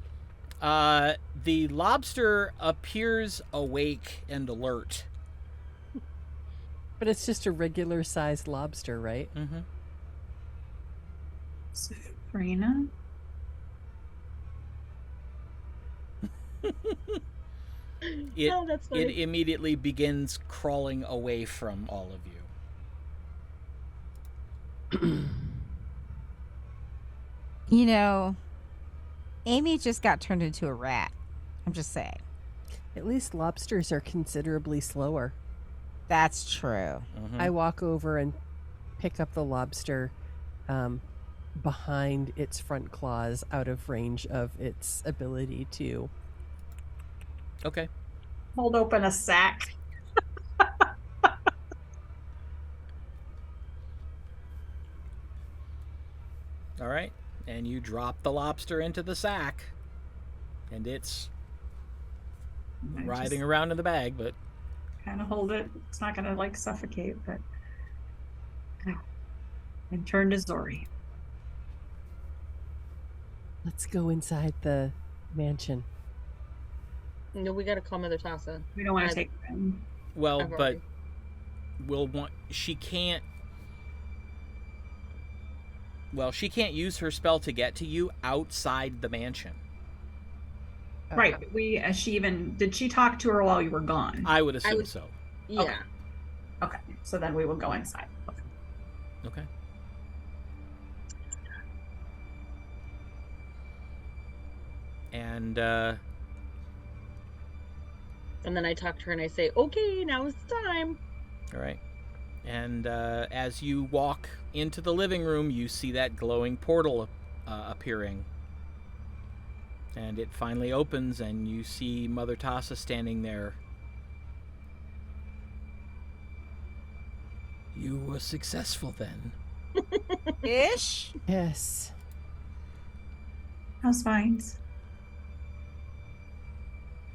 The lobster appears awake and alert. But it's just a regular sized lobster, right? Mm-hmm. Sefryna? Oh, that's funny. It immediately begins crawling away from all of you. You know, Amy just got turned into a rat. I'm just saying. At least lobsters are considerably slower. That's true. Mm-hmm. I walk over and pick up the lobster behind its front claws, out of range of its ability to. Okay. Hold open a sack. All right. And you drop the lobster into the sack. And it's writhing around in the bag, but... Kind of hold it. It's not going to, like, suffocate, but... And turn to Zori. Let's go inside the mansion. No, we gotta call Mother Tasha. We don't want to take them. Well, I've but already- we'll want... She can't... Well, she can't use her spell to get to you outside the mansion. Right. But did she talk to her while you were gone? I would assume so. Yeah. Okay. So then we will go inside. Okay. And And then I talk to her and I say, okay, now is the time. all right. And as you walk into the living room, you see that glowing portal appearing. And it finally opens, and you see Mother Tasha standing there. You were successful then. Ish? Yes. How's Vines?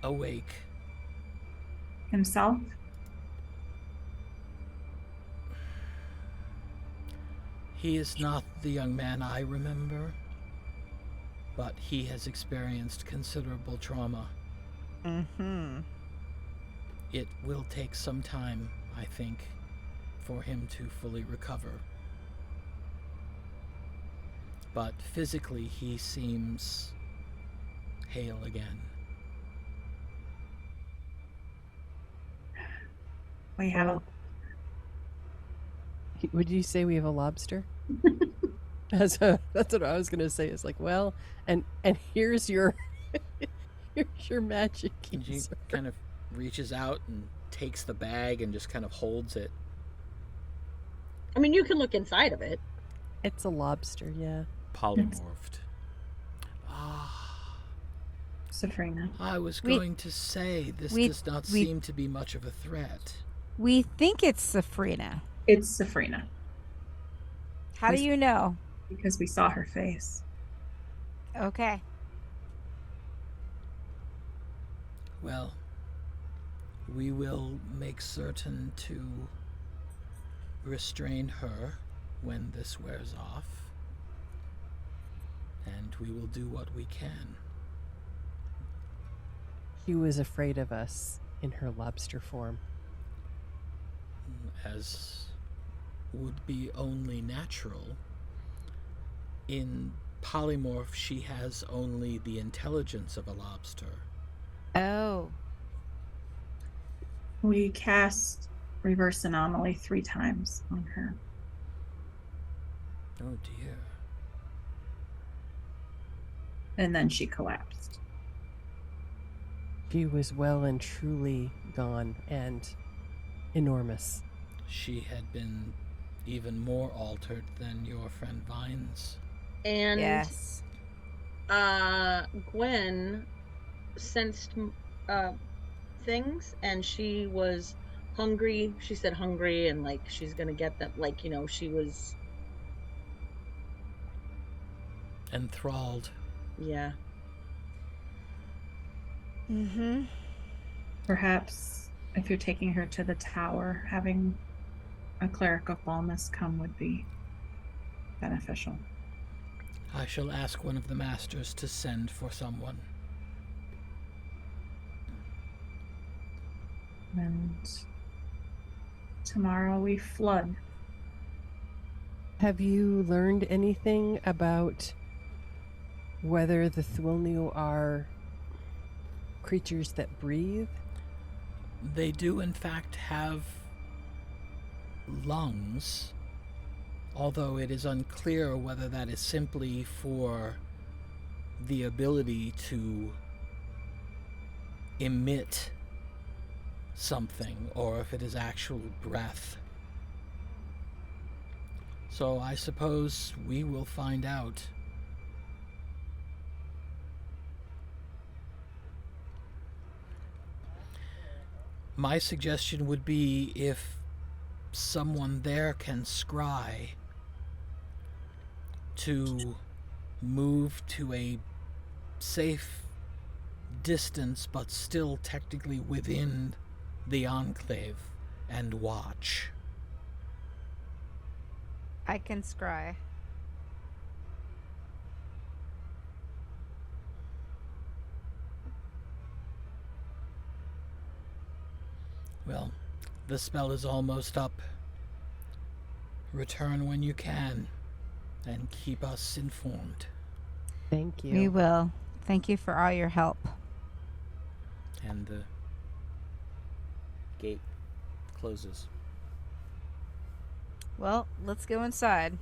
Awake. Himself? He is not the young man I remember, but he has experienced considerable trauma. Mm-hmm. It will take some time, I think, for him to fully recover. But physically, he seems hale again. We have a... Would you say we have a lobster? That's what I was gonna say. It's like, well, and here's your here's your magic And she user. kind of reaches out and takes the bag and just kind of holds it. I mean, you can look inside of it. It's a lobster, yeah. Polymorphed. Ah. Sefryna. I was going to say, this does not seem to be much of a threat. We think it's Sefryna. It's Sefryna. How do you know? Because we saw her face. Okay. Well, we will make certain to restrain her when this wears off, and we will do what we can. She was afraid of us in her lobster form. As would be only natural. In polymorph, she has only the intelligence of a lobster. Oh. We cast reverse anomaly 3 times on her. Oh dear. And then she collapsed. She was well and truly gone and enormous. She had been even more altered than your friend Vines. And Yes. Gwen sensed things, and she was hungry. She said hungry, and like she's gonna get them. Like, you know, she was Enthralled. Yeah. Mm-hmm. Perhaps if you're taking her to the tower, having a cleric of baldness come would be beneficial. I shall ask one of the masters to send for someone. And tomorrow we flood. Have you learned anything about whether the Thwilnu are creatures that breathe? They do in fact have lungs, although it is unclear whether that is simply for the ability to emit something or if it is actual breath. So I suppose we will find out. My suggestion would be if someone there can scry to move to a safe distance but still technically within the enclave and watch. I can scry. Well, the spell is almost up. Return when you can, and keep us informed. Thank you. We will. Thank you for all your help. And the gate closes. Well, let's go inside.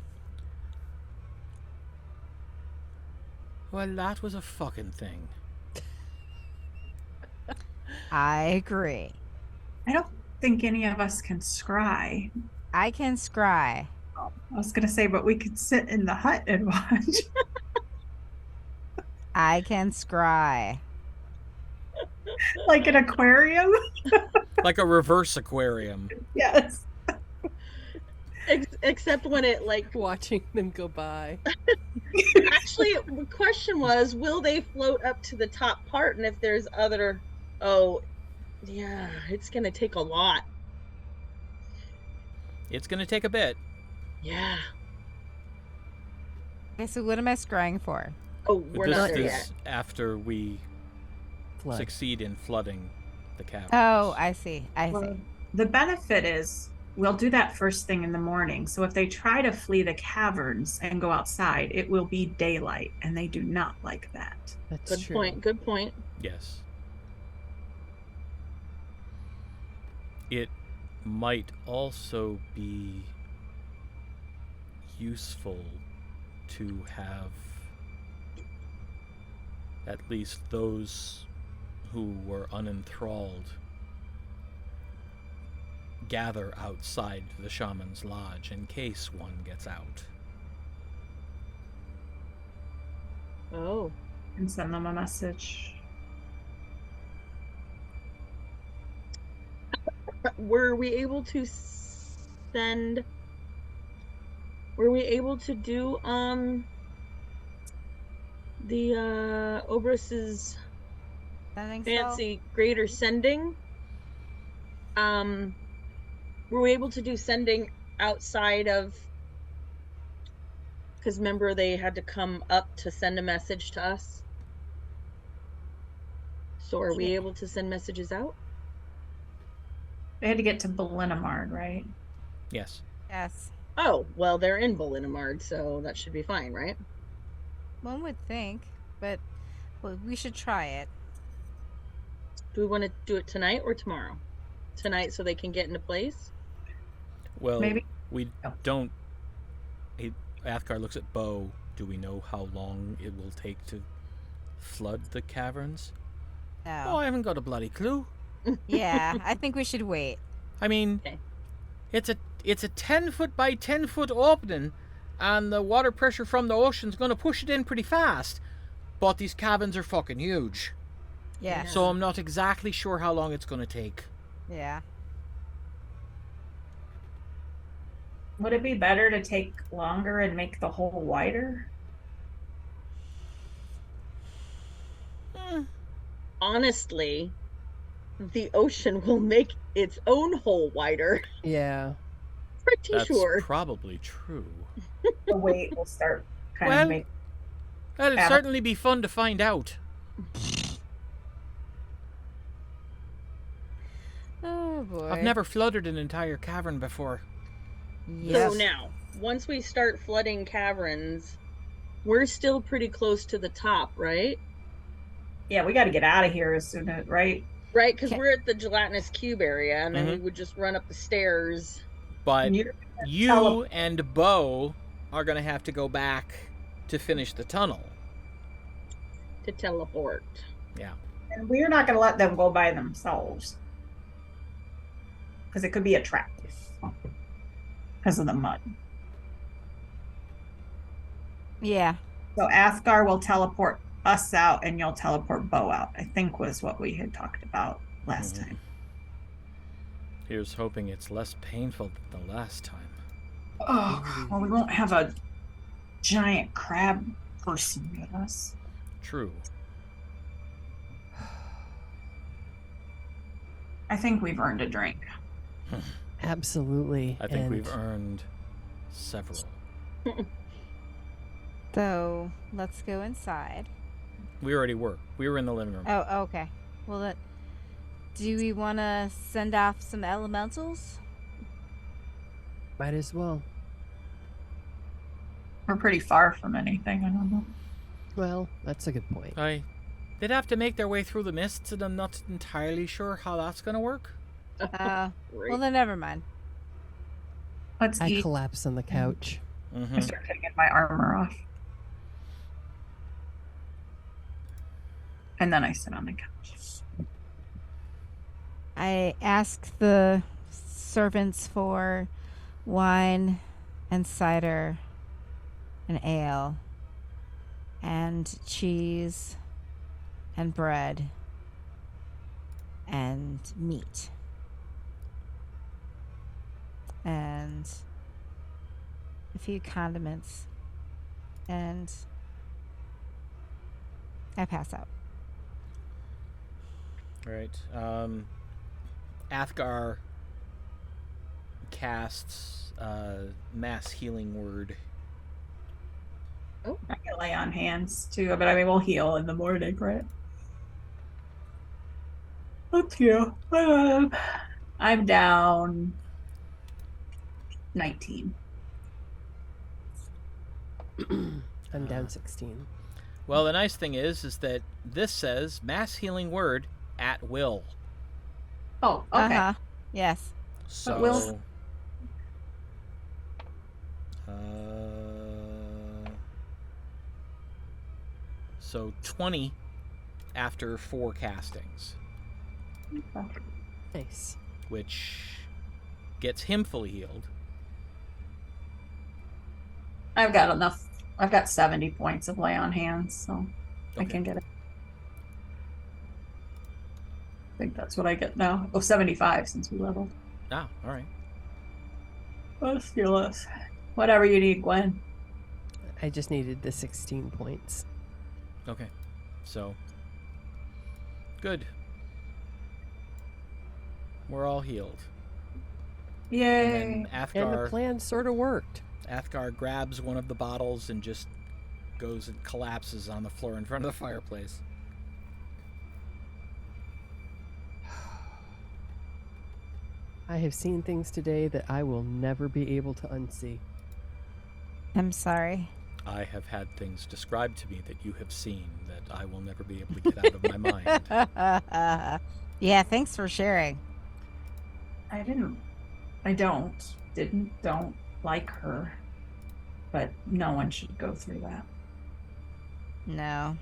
Well, that was a fucking thing. I agree. I don't think any of us can scry. I can scry. I was going to say, but we could sit in the hut and watch. I can scry. Like an aquarium? Like a reverse aquarium. Yes. Except when it, like... Watching them go by. Actually, the question was, will they float up to the top part? And if there's other... Oh, yeah, it's going to take a lot. It's going to take a bit. Yeah. Okay, so what am I scrying for? Oh, we're not there This yet. is after we Flood. succeed in flooding the cavern. Oh, I see. I Well, see. the benefit is we'll do that first thing in the morning. So if they try to flee the caverns and go outside, it will be daylight, and they do not like that. That's Good true. point, good point. Yes. It might also be useful to have at least those who were unenthralled gather outside the shaman's lodge in case one gets out. Oh. And send them a message. Were we able to do the Obrus's fancy greater sending? Were we able to do sending outside of, because remember they had to come up to send a message to us? So are we able to send messages out? They had to get to Ballinamard, right? Yes. Yes. Oh, well, they're in Ballinamard, so that should be fine, right? One would think, but we should try it. Do we want to do it tonight or tomorrow? Tonight so they can get into place? Well, Maybe. we don't... Athgarr looks at Bo. Do we know how long it will take to flood the caverns? No. Oh, I haven't got a bloody clue. Yeah, I think we should wait. I mean, Okay. it's a 10-foot by 10-foot opening, and the water pressure from the ocean's going to push it in pretty fast. But these caverns are fucking huge. Yeah. So I'm not exactly sure how long it's going to take. Yeah. Would it be better to take longer and make the hole wider? Honestly, the ocean will make its own hole wider. Yeah. Pretty That's sure. probably true. The weight will start kind Well, of make. That'd certainly be fun to find out. Oh boy. I've never flooded an entire cavern before. Yes. So now, once we start flooding caverns, we're still pretty close to the top, right? Yeah, we got to get out of here as soon as, right? Right, because Okay. we're at the gelatinous cube area, and then we Mhm. would just run up the stairs. But You're you and Bo are going to have to go back to finish the tunnel. To teleport. Yeah. And we're not going to let them go by themselves. Because it could be a trap. Because of the mud. Yeah. So Athgarr will teleport us out and you'll teleport Bo out, I think was what we had talked about last time. Here's hoping it's less painful than the last time. Oh, well, we won't have a giant crab person with us. True. I think we've earned a drink. Absolutely. I think And we've earned several. So let's go inside. We already were. We were in the living room. Oh, okay. Well, do we want to send off some elementals? might as well. We're pretty far from anything, I don't know. Well, that's a good point. They'd have to make their way through the mists, and I'm not entirely sure how that's going to work. Right. Well, then never mind. Let's I eat. collapse on the couch. Mm-hmm. I start taking my armor off. And then I sit on the couch. I ask the servants for wine and cider and ale and cheese and bread and meat and a few condiments, and I pass out. Right. Athgarr casts mass healing word. I can lay on hands too, but I mean, we'll heal in the morning, right? Let's heal. I'm down 19. I'm down 16. Well, the nice thing is that this says mass healing word at will. Oh, okay. Uh-huh. Yes. So, Will's- so 20 after 4 castings, Nice. which gets him fully healed. I've got enough. I've got 70 points of lay on hands, so Okay. I can get it. I think that's what I get now. Oh, 75 since we leveled. Ah, all right. Let's do this. Whatever you need, Gwen. I just needed the 16 points. Okay. So, good. We're all healed. Yay. And then And the Athgarr, plan sort of worked. Athgarr grabs one of the bottles and just goes and collapses on the floor in front of the fireplace. I have seen things today that I will never be able to unsee. I'm sorry. I have had things described to me that you have seen that I will never be able to get out of my mind. Yeah, thanks for sharing. I don't like her. But no one should go through that. No.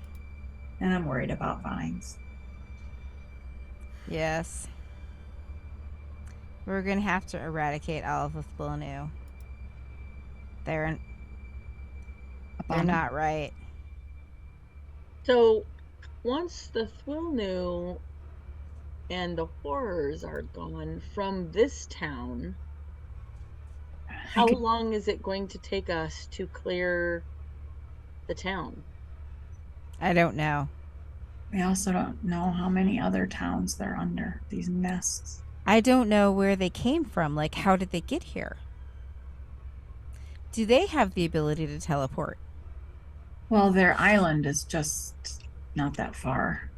And I'm worried about vines. Yes. We're going to have to eradicate all of the Thwilnu. They're not right. So, once the Thwilnu and the horrors are gone from this town, how long is it going to take us to clear the town? I don't know. We also don't know how many other towns they're under, these nests. I don't know where they came from. Like, how did they get here? Do they have the ability to teleport? Well, their island is just not that far.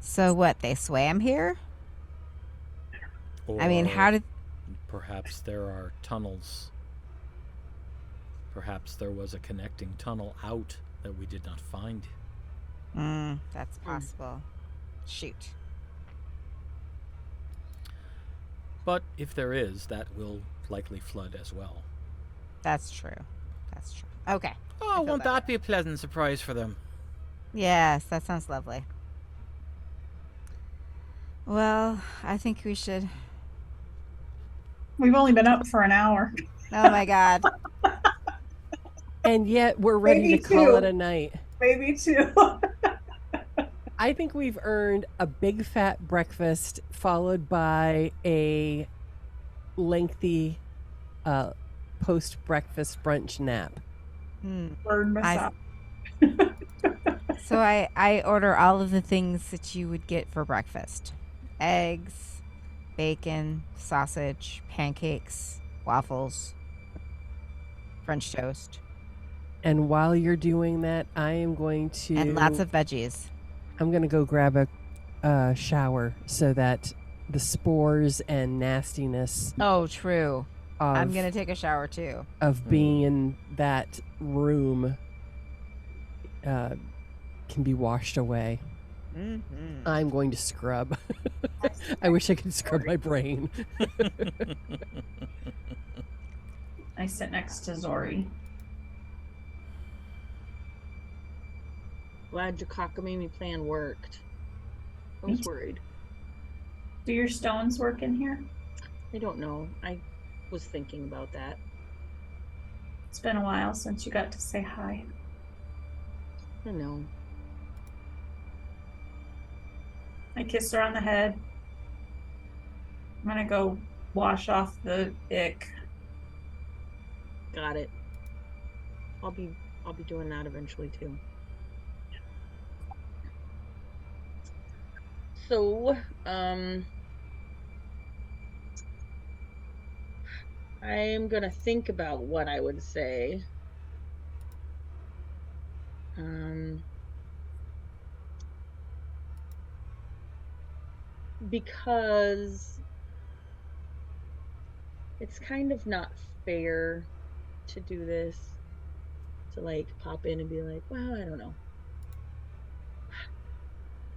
So what, they swam here? I mean, how did... Perhaps there are tunnels. Perhaps there was a connecting tunnel out that we did not find. That's possible. Shoot. But if there is, that will likely flood as well. That's true. Okay. Oh, won't that be a pleasant surprise for them? Yes, that sounds lovely. Well, I think we should... We've only been up for an hour. Oh my god. And yet we're ready Maybe to call two. it a night. Maybe two. I think we've earned a big fat breakfast followed by a lengthy post-breakfast brunch nap. Burn myself. So I order all of the things that you would get for breakfast. Eggs, bacon, sausage, pancakes, waffles, French toast. And while you're doing that, I am going to... And lots of veggies. I'm going to go grab a shower so that the spores and nastiness Oh, true. of, I'm going to take a shower too. of being in that room can be washed away. Mm-hmm. I'm going to scrub. I wish I could scrub my brain. I sit next to Zori. Glad your cockamamie plan worked. I was worried. Do your stones work in here? I don't know. I was thinking about that. It's been a while since you got to say hi. I know. I kissed her on the head. I'm gonna go wash off the ick. Got it. I'll be doing that eventually too. So, I am gonna think about what I would say. Because it's kind of not fair to do this, to like pop in and be like, well, I don't know.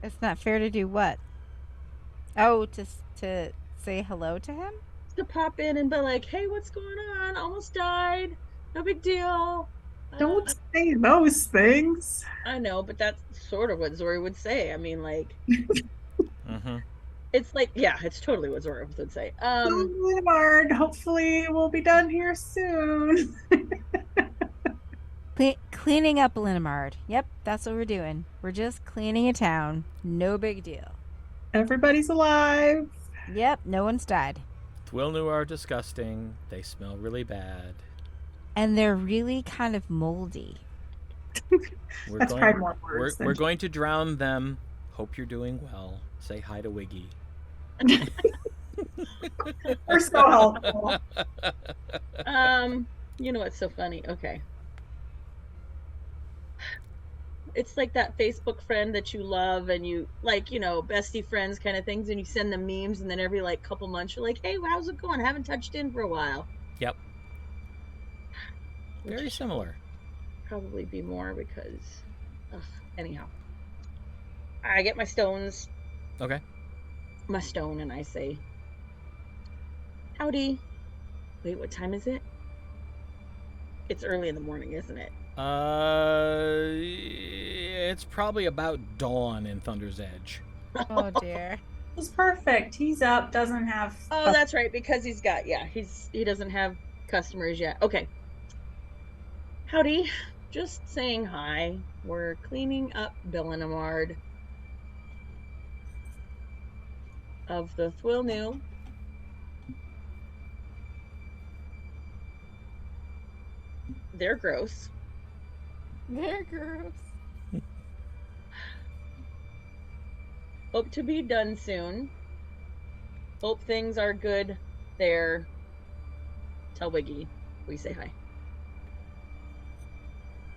It's not fair to do what? Oh, to say hello to him? To pop in and be like, hey, what's going on? Almost died. No big deal. Don't say those things. I know, but that's sort of what Zori would say. I mean, like, Mm-hmm. It's like, yeah, it's totally what Zorith would say. Ballinamard, hopefully we'll be done here soon. Cleaning up Ballinamard. Yep, that's what we're doing. We're just cleaning a town. No big deal. Everybody's alive. Yep, no one's died. Thwilnu are disgusting. They smell really bad. And they're really kind of moldy. That's probably more words. We're going to drown them. Hope you're doing well. Say hi to Wiggy. We're so helpful. You know what's so funny? Okay. It's like that Facebook friend that you love and you like, bestie friends kind of things, and you send them memes, and then every like couple months you're like, hey, how's it going? I haven't touched in for a while. Yep. Very similar. Probably be more because anyhow. I get my stones. Okay. My stone, and I say, howdy. Wait, what time is it? It's early in the morning, isn't it? It's probably about dawn in Thunder's Edge. Oh dear. It's perfect. He's up, doesn't have. Oh, that's right, because he doesn't have customers yet. Okay. Howdy. Just saying hi. We're cleaning up Ballinamard of the Thwilnu. They're gross. They're gross. Hope to be done soon. Hope things are good there. Tell Wiggy we say hi.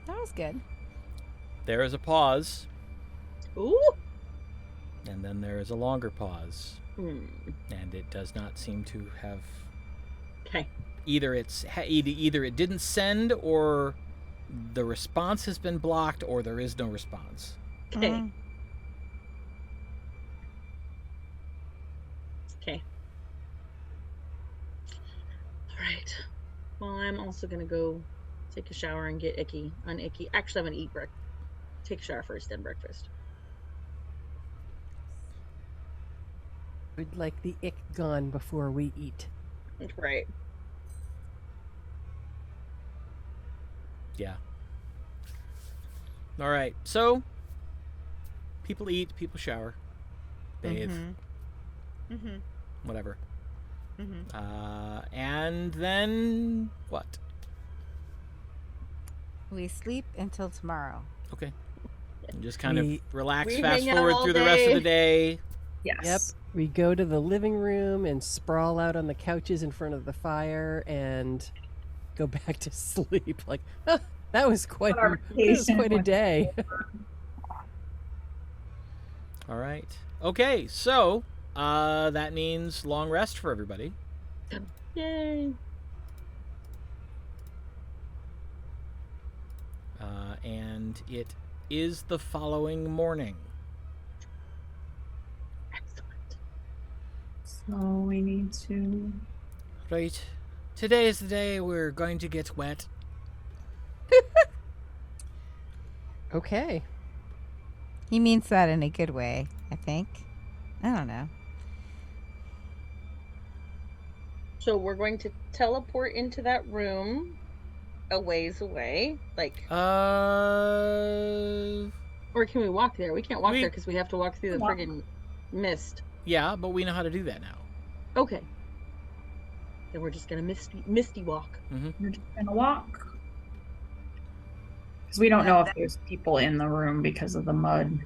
That was good. There is a pause. Ooh. And then there is a longer pause. Hmm. And it does not seem to have... Okay. Either it didn't send, or the response has been blocked, or there is no response. Okay. Okay. All right. Well, I'm also gonna go take a shower and get icky. Actually, I'm gonna eat take a shower first, then breakfast. We'd like the ick gone before we eat. Right. Yeah. All right. So, people eat, people shower, bathe, whatever. And then what? We sleep until tomorrow. Okay. And just kind of relax, we fast hang out forward all through the rest of day. the day. Yes. Yep. We go to the living room and sprawl out on the couches in front of the fire and go back to sleep. Like, that was quite a day. All right. Okay, so that means long rest for everybody. Yay. And it is the following morning. Excellent. So we need to. Right. Today is the day we're going to get wet. Okay. He means that in a good way, I think. I don't know. So we're going to teleport into that room a ways away, like. Or can we walk there? We can't walk there because we have to walk through the friggin' mist. Yeah, but we know how to do that now. Okay. Then we're just gonna misty walk. We're just gonna walk. Because we don't know if there's people in the room because of the mud.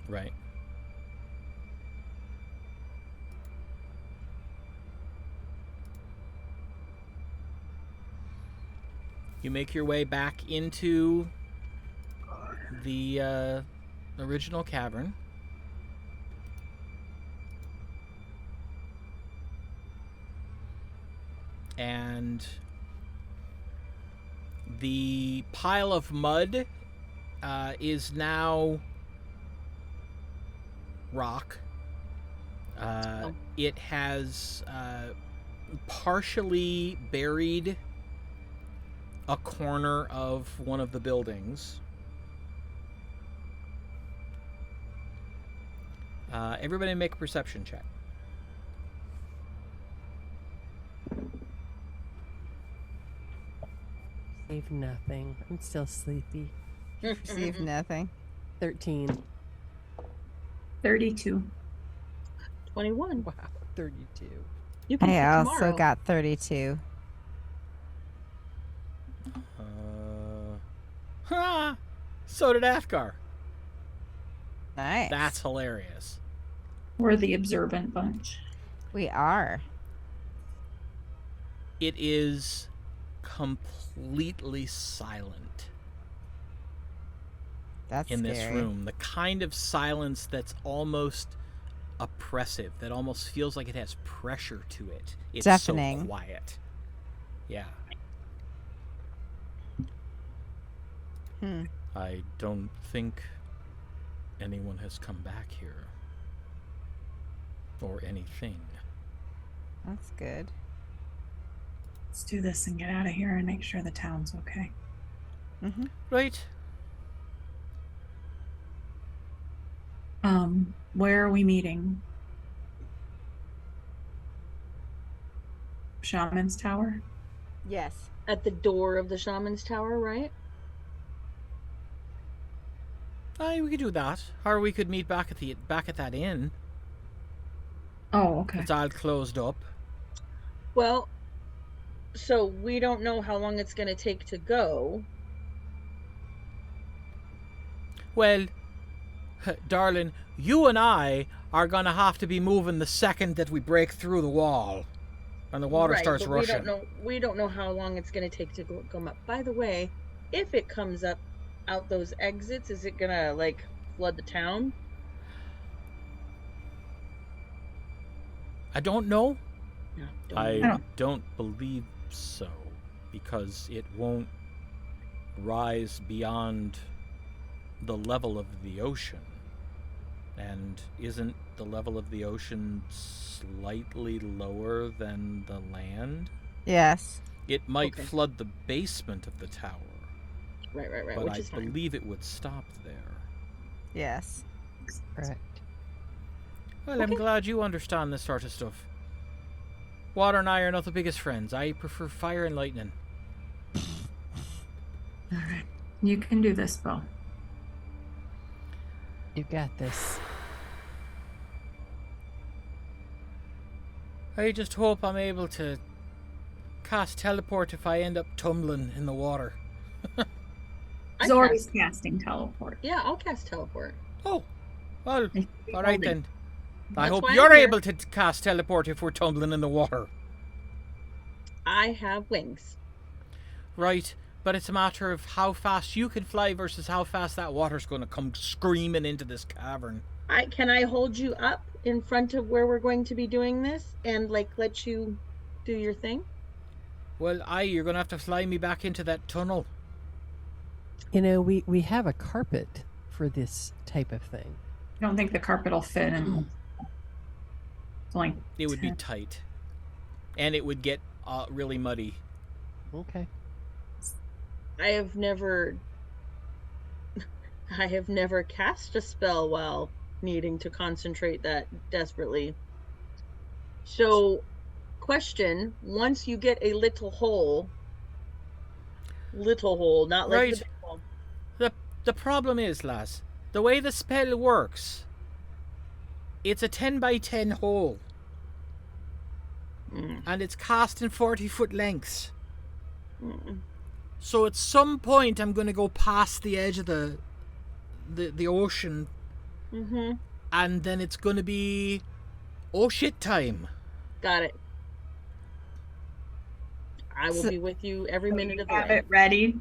Right. You make your way back into the original cavern. And the pile of mud is now rock. It has partially buried a corner of one of the buildings. Everybody make a perception check. Save nothing. I'm still sleepy. Receive nothing. 13. 32. 21. Wow, 32. You can I see also tomorrow. got 32. So did Athgarr. Nice. That's hilarious. We're the observant bunch. We are. It is completely silent That's in this scary. room. The kind of silence that's almost oppressive, that almost feels like it has pressure to it. It's Deafening. so quiet. Yeah. I don't think anyone has come back here. Or anything. That's good. Let's do this and get out of here and make sure the town's okay. Right. Where are we meeting? Shaman's Tower? Yes. At the door of the shaman's tower, right? Aye, we could do that. Or we could meet back at that inn. Oh, okay. It's all closed up. Well, so we don't know how long it's going to take to go. Well, darling, you and I are gonna have to be moving the second that we break through the wall, and the water Right, starts but rushing. We don't know how long it's going to take to come up. By the way, if it comes up out those exits, is it going to like flood the town? I don't know. No, I don't believe so, because it won't rise beyond the level of the ocean. And isn't the level of the ocean slightly lower than the land? Yes. It might Okay. flood the basement of the tower, Right, but which I is fine. believe it would stop there. Yes. Correct. Well, I'm glad you understand this sort of stuff. Water and I are not the biggest friends. I prefer fire and lightning. All right. You can do this, Bo. You got this. I just hope I'm able to cast teleport if I end up tumbling in the water. I Zori's cast- casting teleport. Yeah, I'll cast teleport. Oh, well, all right then. I That's hope why you're I'm here. able to cast teleport if we're tumbling in the water. I have wings. Right, but it's a matter of how fast you can fly versus how fast that water's going to come screaming into this cavern. Can I hold you up in front of where we're going to be doing this and like let you do your thing? Well, you're going to have to fly me back into that tunnel. You know, we have a carpet for this type of thing. I don't think the carpet will fit in. It's only It would be 10. tight. And it would get really muddy. Okay. I have never cast a spell while needing to concentrate that desperately. So, question, once you get a little hole, not like Right. the big hole. The problem is, lass, the way the spell works, it's a 10 by 10 hole. And it's cast in 40-foot lengths. So at some point I'm going to go past the edge of the ocean, and then it's going to be oh shit time. Got it. I will be with you every minute of the Have way. it ready.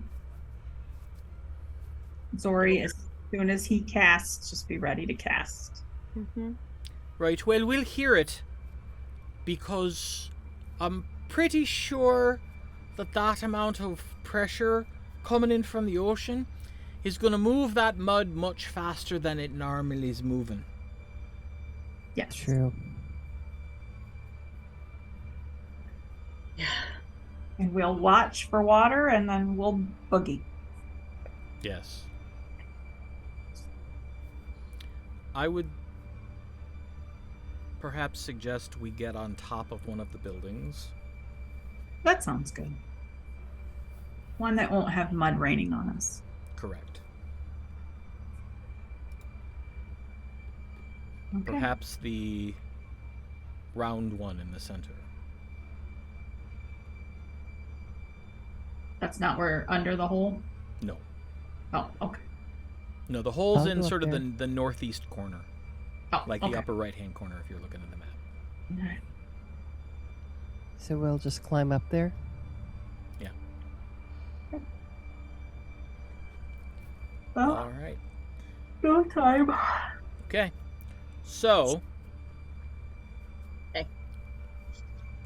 Zori, as soon as he casts, just be ready to cast. Right, well, we'll hear it, because I'm pretty sure that amount of pressure coming in from the ocean is going to move that mud much faster than it normally is moving. Yes. True. Yeah. And we'll watch for water and then we'll boogie. Yes. I would perhaps suggest we get on top of one of the buildings. That sounds good. One that won't have mud raining on us. Correct. Okay. Perhaps the round one in the center. That's not where under the hole? No. Oh, okay. No, the hole's I'll in go sort up of there. the northeast corner. Oh, Like okay. the upper right-hand corner if you're looking at the map. All right. So we'll just climb up there. Yeah. Well, All right. no time. Okay. So, Okay.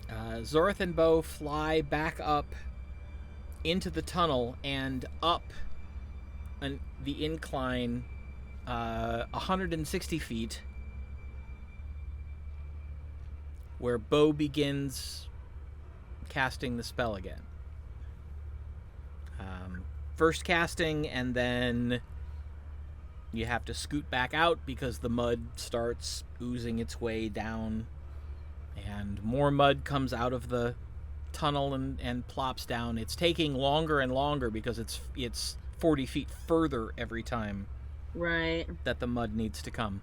Zorith and Bo fly back up into the tunnel and up the incline 160 feet, where Bo begins casting the spell again. First casting, and then you have to scoot back out because the mud starts oozing its way down, and more mud comes out of the tunnel and plops down. It's taking longer and longer because it's 40 feet further every time Right. that the mud needs to come.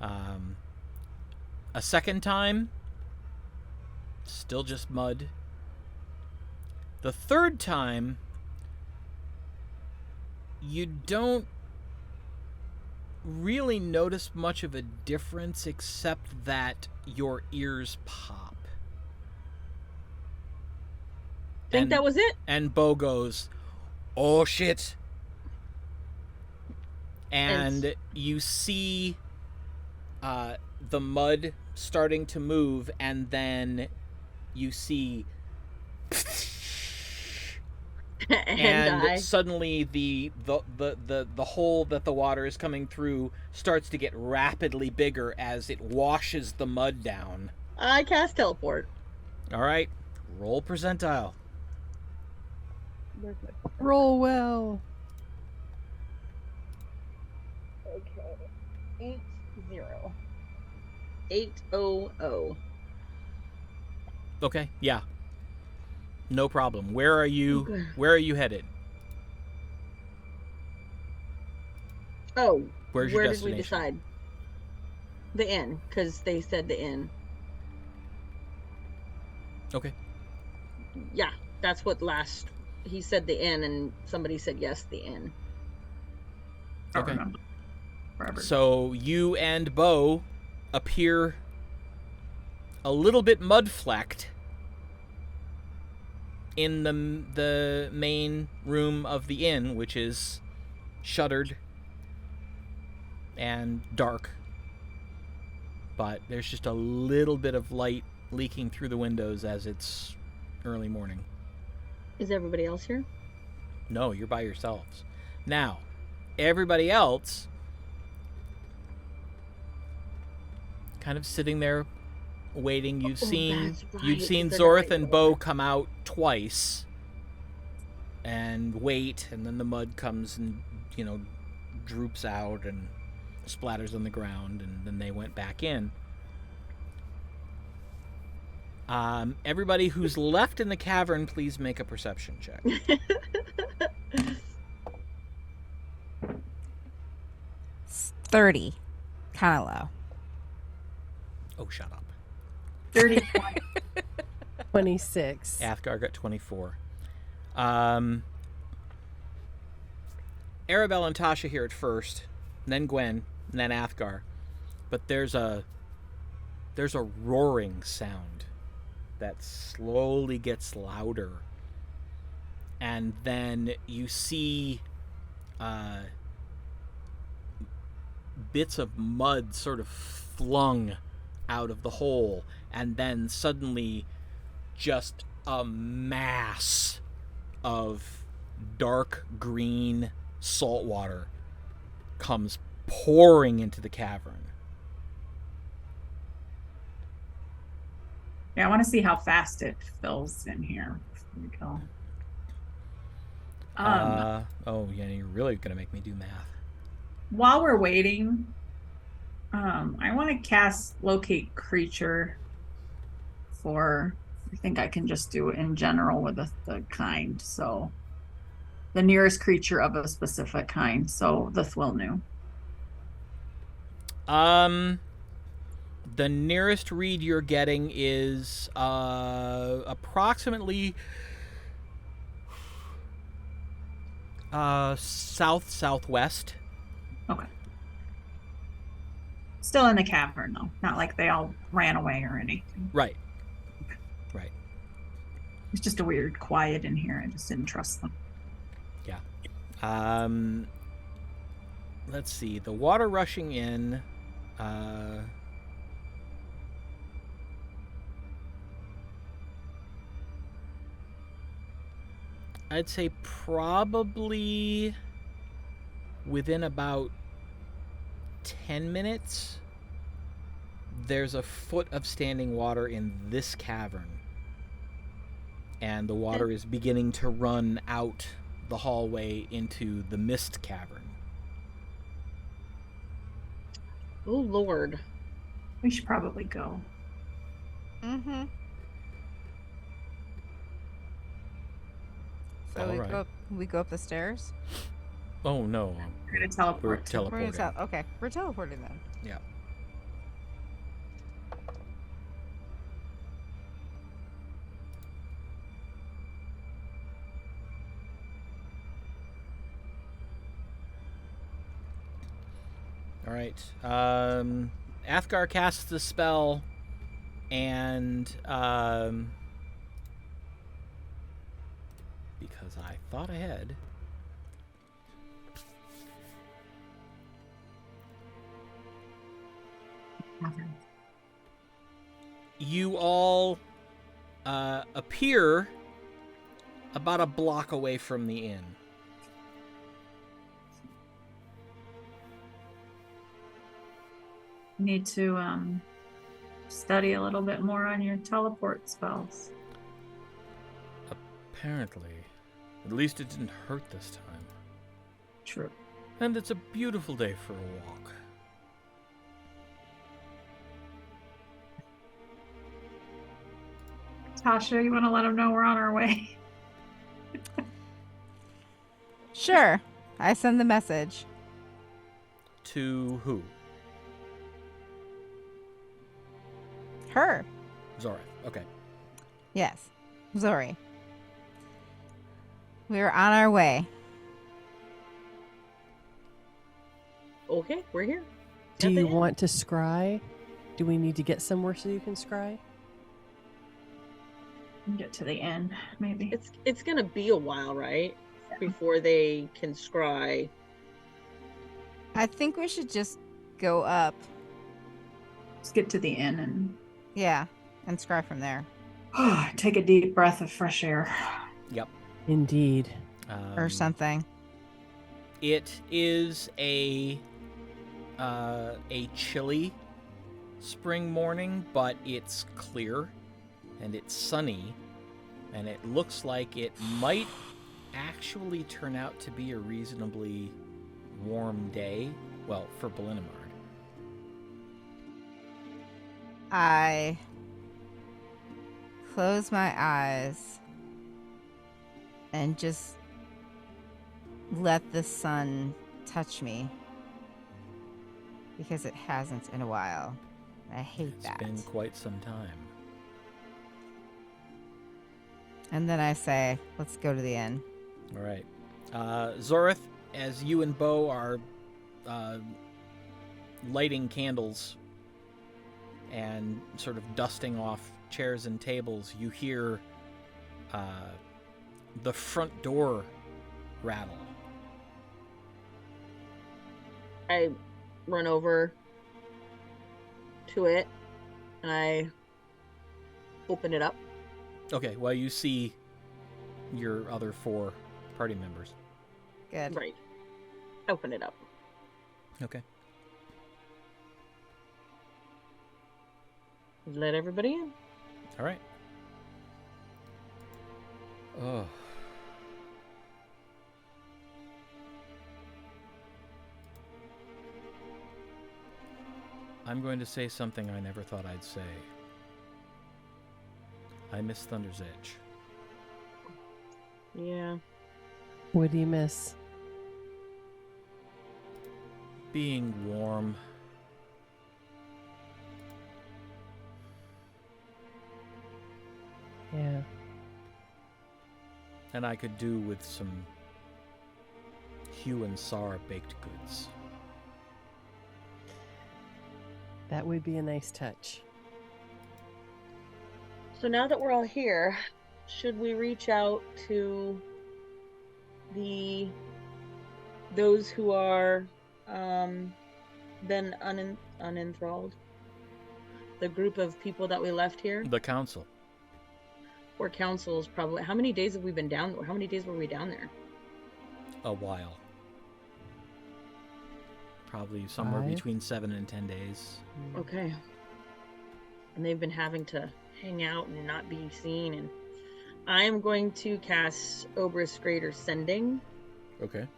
A second time, still just mud. The third time, you don't really notice much of a difference except that your ears pop. Think that was it? And Bo goes, "Oh shit." And you see the mud starting to move, and then you see and suddenly the hole that the water is coming through starts to get rapidly bigger as it washes the mud down. I cast teleport. All right, roll percentile. Roll well. Okay. 800. Okay, yeah, no problem. Where are you? Okay. Where are you headed? Oh, Where's your where did we destination? decide? The inn, because they said the inn. Okay. Yeah, that's what he said the inn, and somebody said yes, the inn. I don't Okay. remember. Forever. So you and Bo appear a little bit mud-flecked in the main room of the inn, which is shuttered and dark. But there's just a little bit of light leaking through the windows as it's early morning. Is everybody else here? No, you're by yourselves. Now, everybody else kind of sitting there waiting. You've seen that's right, you've seen they're Zorith not and Bo come out twice and wait, and then the mud comes and, droops out and splatters on the ground, and then they went back in. Everybody who's left in the cavern, please make a perception check. 30. Kind of low. Oh, shut up. 30. 26. Athgarr got 24. Aribell and Tasha here at first, and then Gwen, and then Athgarr. But there's a roaring sound that slowly gets louder, and then you see bits of mud sort of flung out of the hole, and then suddenly just a mass of dark green salt water comes pouring into the cavern. Yeah, I want to see how fast it fills in here. Here we go. You're really gonna make me do math. While we're waiting, I want to cast locate creature for I think I can just do it in general with the kind. So the nearest creature of a specific kind. So the Thwilnu. The nearest read you're getting is approximately south-southwest. Okay. Still in the cavern, though. Not like they all ran away or anything. Right. Right. It's just a weird quiet in here. I just didn't trust them. Yeah. Let's see. The water rushing in. I'd say probably within about 10 minutes, there's a foot of standing water in this cavern. And the water is beginning to run out the hallway into the mist cavern. Oh, Lord. We should probably go. Mm-hmm. So we go up the stairs? Oh, no. We're going to teleport. We're teleporting. Okay, we're teleporting then. Yeah. All right. Athgarr casts the spell, and because I thought ahead. You all appear about a block away from the inn. You need to study a little bit more on your teleport spells. Apparently. At least it didn't hurt this time. True. And it's a beautiful day for a walk. Tasha, you want to let them know we're on our way? Sure. I send the message. To who? Her. Zorith. Okay. Yes. Zori. We're on our way. Okay, we're here. Do you want to scry? Do we need to get somewhere so you can scry? Get to the end, maybe. It's gonna be a while, right? Yeah. Before they can scry. I think we should just go up. Let's get to the inn and and scry from there. Take a deep breath of fresh air. Yep. Indeed. Or something. It is a chilly spring morning, but it's clear and it's sunny, and it looks like it might actually turn out to be a reasonably warm day. Well, for Ballinamard. I close my eyes and just let the sun touch me, because it hasn't in a while. I hate that. It's been quite some time. And then I say, let's go to the inn. All right. Zorith, as you and Bo are lighting candles and sort of dusting off chairs and tables, you hear the front door rattle. I run over to it and I open it up. Okay, well, you see your other 4 party members. Good. Right. Open it up. Okay. Let everybody in. All right. Oh. I'm going to say something I never thought I'd say. I miss Thunder's Edge. Yeah. What do you miss? Being warm. Yeah. And I could do with some Hugh and Sarah baked goods. That would be a nice touch. So now that we're all here, should we reach out to those who are been unenthralled? The group of people that we left here? The council. Or councils, probably. How many days have we been down? Or how many days were we down there? A while. Probably somewhere 5? between 7 and 10 days. Okay. And they've been having to hang out and not be seen. And I am going to cast Obrus Greater Sending. Okay.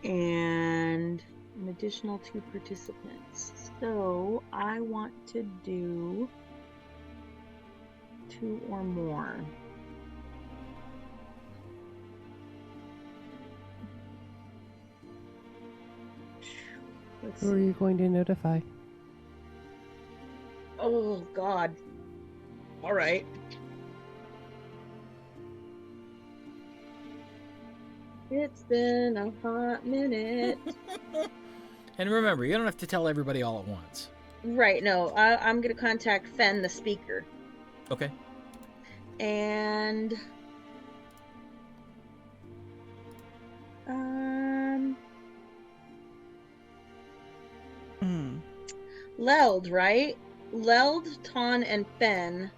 And an additional 2 participants. So I want to do 2 or more. Let's Who are see. you going to notify? Oh, God. All right. It's been a hot minute. And remember, you don't have to tell everybody all at once. Right, no. I'm going to contact Fen, the speaker. Okay. And... Leld, right? Leld, Ton, and Fen,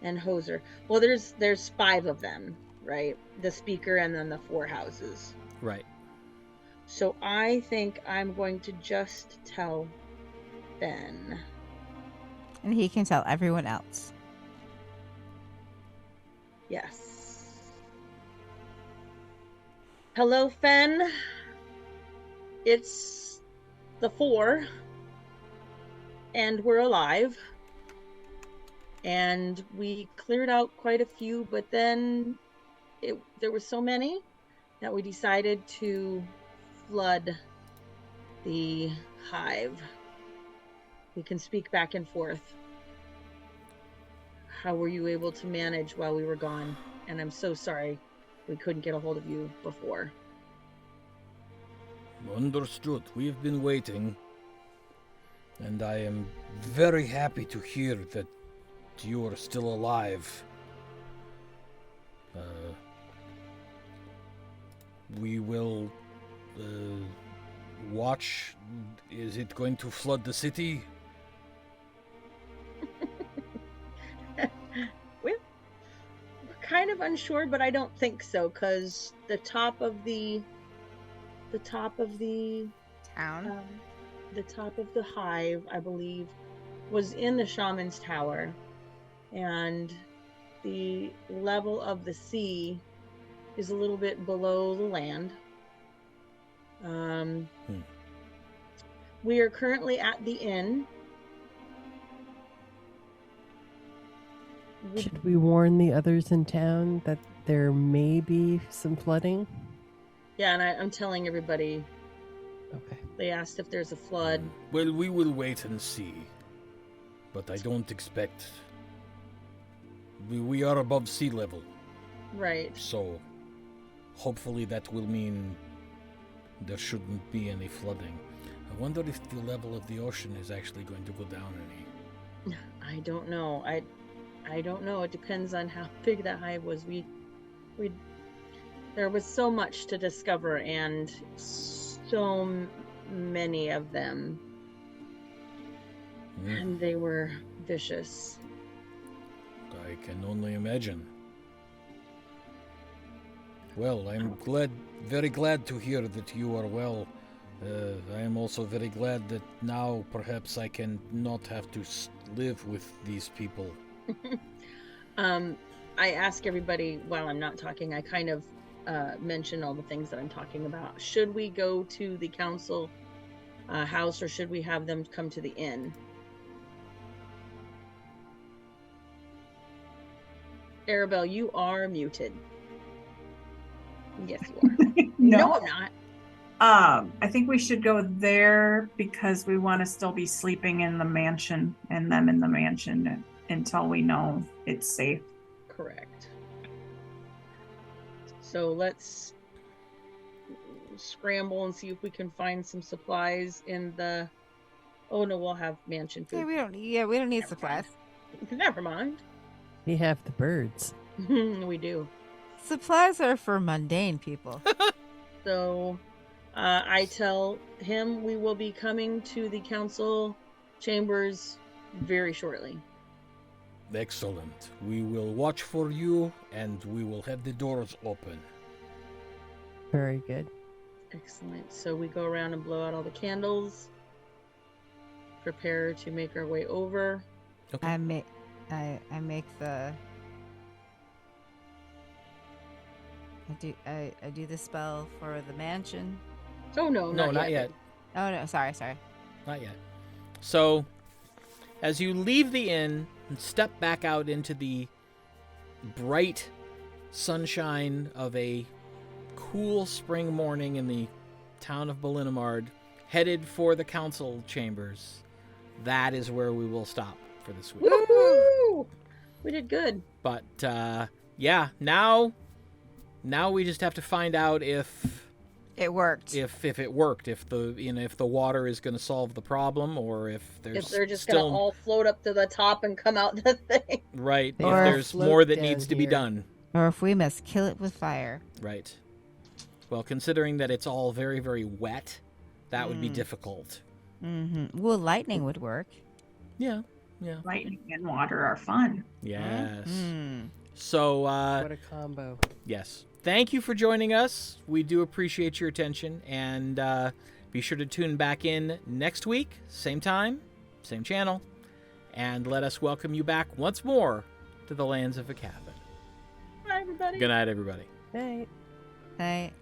and Hoser. Well, there's 5 of them, right? The speaker and then the 4 houses. Right. So I think I'm going to just tell Fen. And he can tell everyone else. Yes. Hello, Fen. It's the 4. And we're alive. And we cleared out quite a few, but then there were so many that we decided to flood the hive. We can speak back and forth. How were you able to manage while we were gone? And I'm so sorry we couldn't get a hold of you before. Understood. We've been waiting. And I am very happy to hear that you are still alive. We will watch. Is it going to flood the city? We're kind of unsure, but I don't think so, because the top of the Town? the top of the hive, I believe, was in the shaman's tower, and the level of the sea is a little bit below the land. We are currently at the inn. Should we warn the others in town that there may be some flooding? Yeah, and I'm telling everybody. Okay. They asked if there's a flood. Well, we will wait and see. But I don't expect... We are above sea level. Right. So, hopefully that will mean there shouldn't be any flooding. I wonder if the level of the ocean is actually going to go down any. I don't know. I don't know. It depends on how big that hive was. There was so much to discover, and so many of them. And they were vicious. I can only imagine. Well, I'm very glad to hear that you are well. I am also very glad that now perhaps I can not have to live with these people. I ask everybody while I'm not talking, I kind of mention all the things that I'm talking about. Should we go to the council house, or should we have them come to the inn? Aribell, you are muted. Yes, you are. No. No, I'm not. I think we should go there because we want to still be sleeping in the mansion and them in the mansion until we know it's safe. Correct. So let's scramble and see if we can find some supplies in the... Oh no, we'll have mansion food. We don't need supplies. Never mind. We have the birds. We do. Supplies are for mundane people. So I tell him we will be coming to the council chambers very shortly. Excellent. We will watch for you, and we will have the doors open. Very good. Excellent. So we go around and blow out all the candles. Prepare to make our way over. Okay. I make the. I do the spell for the mansion. Oh no, not yet. Oh no, sorry. Not yet. So, as you leave the inn and step back out into the bright sunshine of a cool spring morning in the town of Ballinamard, headed for the council chambers, that is where we will stop for this week. Woohoo! We did good. But yeah, now we just have to find out if It worked. if it worked, if the water is going to solve the problem, or if If they're just still gonna all float up to the top and come out the thing. right, if Or there's float more that down needs to be here. done. Or if we must kill it with fire. Right. Well, considering that it's all very, very wet, that would be difficult. Mm-hmm. Well, lightning would work. Yeah. Lightning and water are fun. Yes. Mm. So, What a combo. yes. Thank you for joining us. We do appreciate your attention, and be sure to tune back in next week, same time, same channel, and let us welcome you back once more to the lands of Aecathan. Bye, everybody. Good night, everybody. Night. Night.